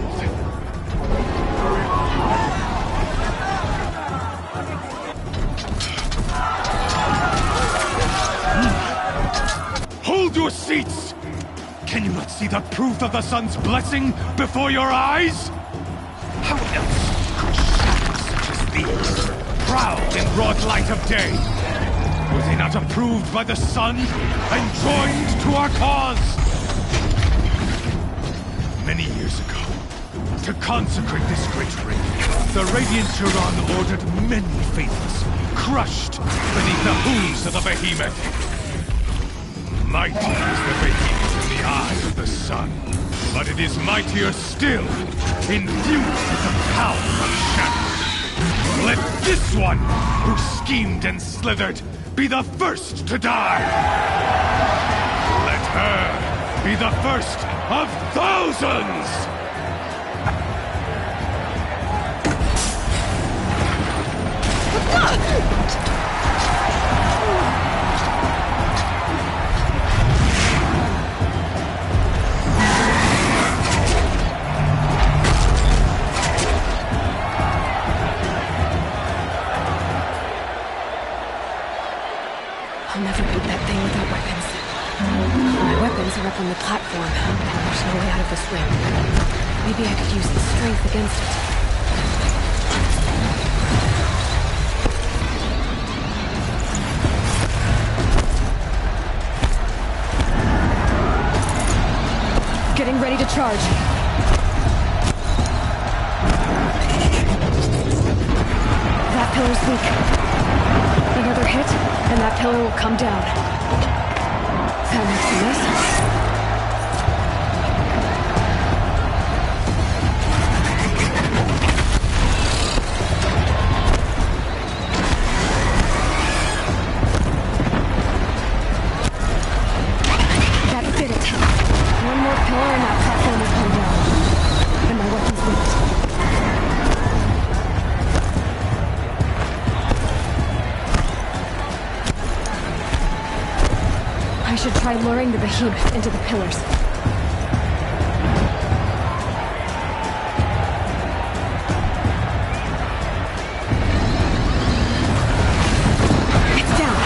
Hold your seats! Can you not see the proof of the sun's blessing before your eyes? How else could shadows such as these, proud in broad light of day, were they not approved by the sun and joined to our cause? Many years ago, to consecrate this great ring, the Radiant Turan ordered many faithless, crushed beneath the hooves of the behemoth. Mighty is the behemoth in the eye of the sun, but it is mightier still, infused with the power of shadow. Let this one, who schemed and slithered, be the first to die! Let her be the first of thousands! I'll never beat that thing without weapons. My weapons are up on the platform, and there's no way out of this ring. Maybe I could use the strength against it. Getting ready to charge. That pillar's weak. Another hit, and that pillar will come down. That makes a mess. That did it. One more pillar and that platform will come down. And my weapon's weak. I should try luring the behemoth into the pillars. It's down.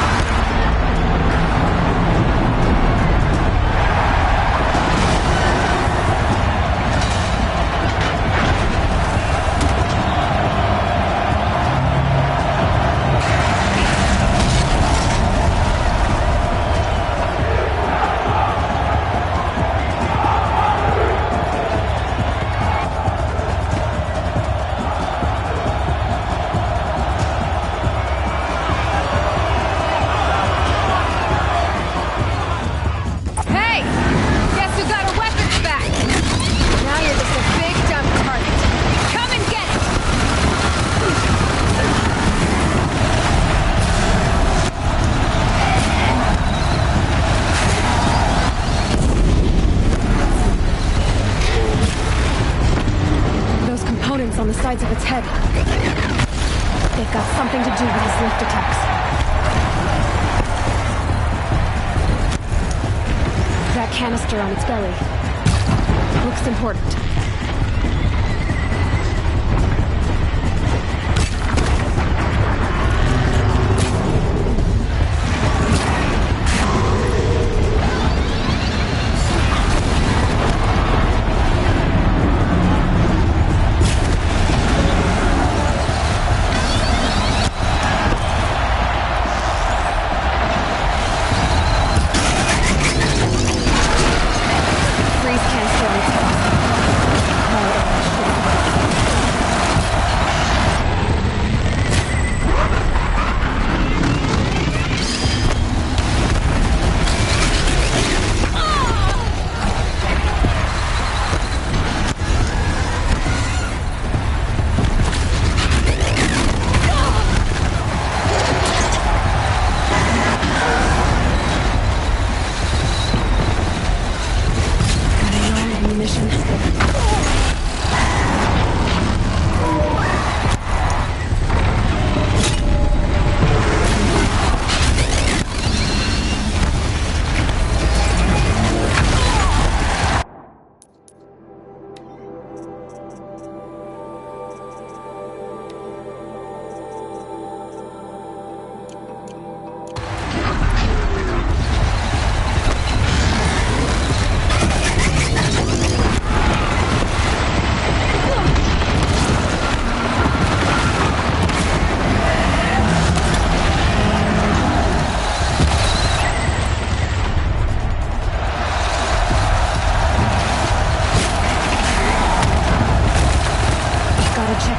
On the sides of its head. They've got something to do with his lift attacks. That canister on its belly looks important.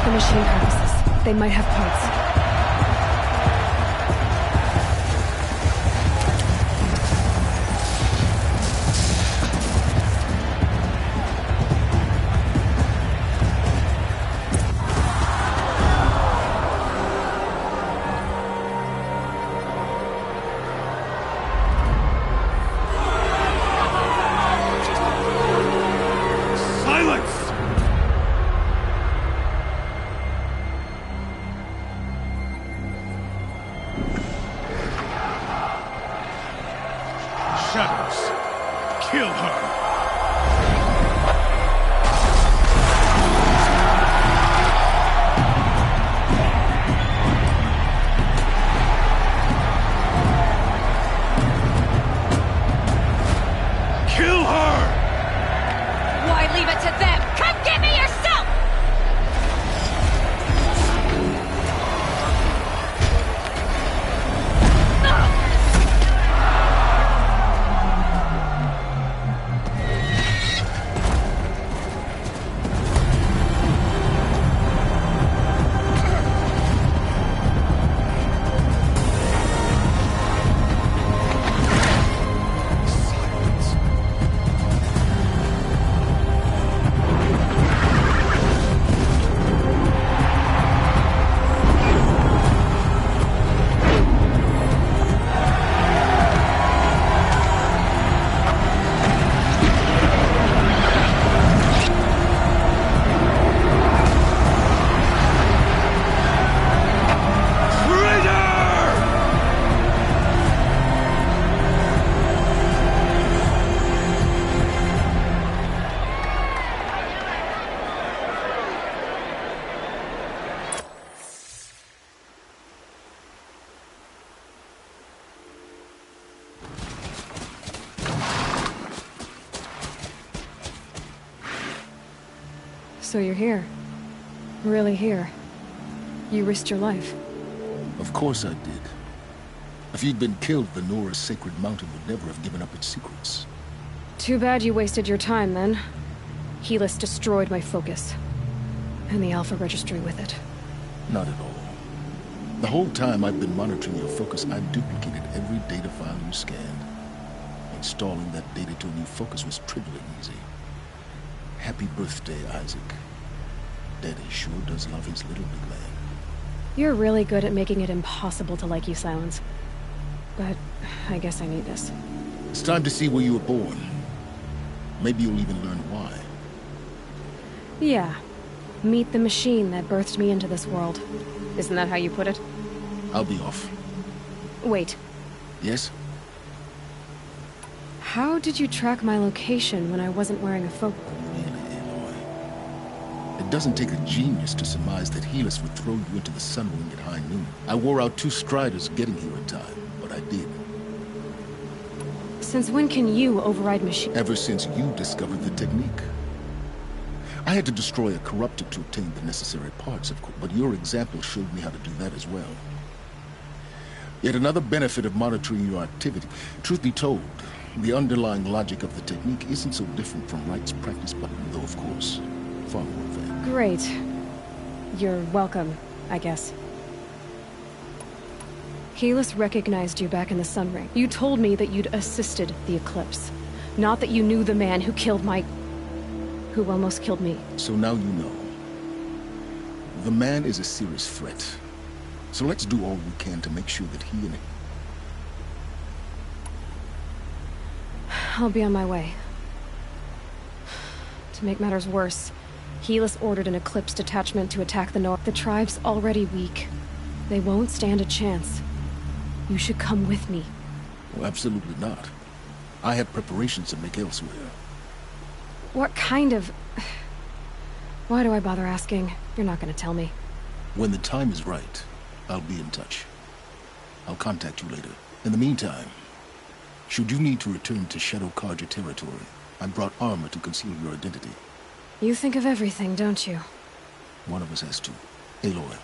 Machine harnesses. They might have parts. So you're here. Really here. You risked your life. Of course I did. If you'd been killed, the Nora's sacred mountain would never have given up its secrets. Too bad you wasted your time, then. Helis destroyed my focus. And the Alpha Registry with it. Not at all. The whole time I've been monitoring your focus, I've duplicated every data file you scanned. Installing that data to a new focus was trivially easy. Happy birthday, Isaac. Daddy sure does love his little big man. You're really good at making it impossible to like you, Silence. But I guess I need this. It's time to see where you were born. Maybe you'll even learn why. Yeah. Meet the machine that birthed me into this world. Isn't that how you put it? I'll be off. Wait. Yes? How did you track my location when I wasn't wearing a focus? It doesn't take a genius to surmise that Helis would throw you into the sun wing at high noon. I wore out 2 striders getting here in time, but I did. Since when can you override machine? Ever since you discovered the technique. I had to destroy a corruptor to obtain the necessary parts, of course, but your example showed me how to do that as well. Yet another benefit of monitoring your activity. Truth be told, the underlying logic of the technique isn't so different from Wright's practice button, though of course, far more advanced. Great. You're welcome, I guess. Helis recognized you back in the Sun Ring. You told me that you'd assisted the Eclipse. Not that you knew the man who killed who almost killed me. So now you know. The man is a serious threat. So let's do all we can to make sure that he and... I'll be on my way. To make matters worse, Helis ordered an Eclipse detachment to attack the North. The tribe's already weak. They won't stand a chance. You should come with me. Well, absolutely not. I have preparations to make elsewhere. What kind of... Why do I bother asking? You're not gonna tell me. When the time is right, I'll be in touch. I'll contact you later. In the meantime, should you need to return to Shadow Karja territory, I brought armor to conceal your identity. You think of everything, don't you? One of us has to. Aloy.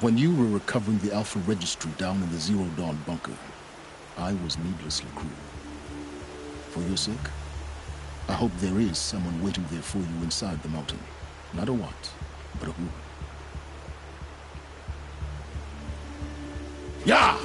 When you were recovering the Alpha Registry down in the Zero Dawn bunker, I was needlessly cruel. For your sake, I hope there is someone waiting there for you inside the mountain. Not a what, but a who. Yeah!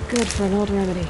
Good for an old remedy.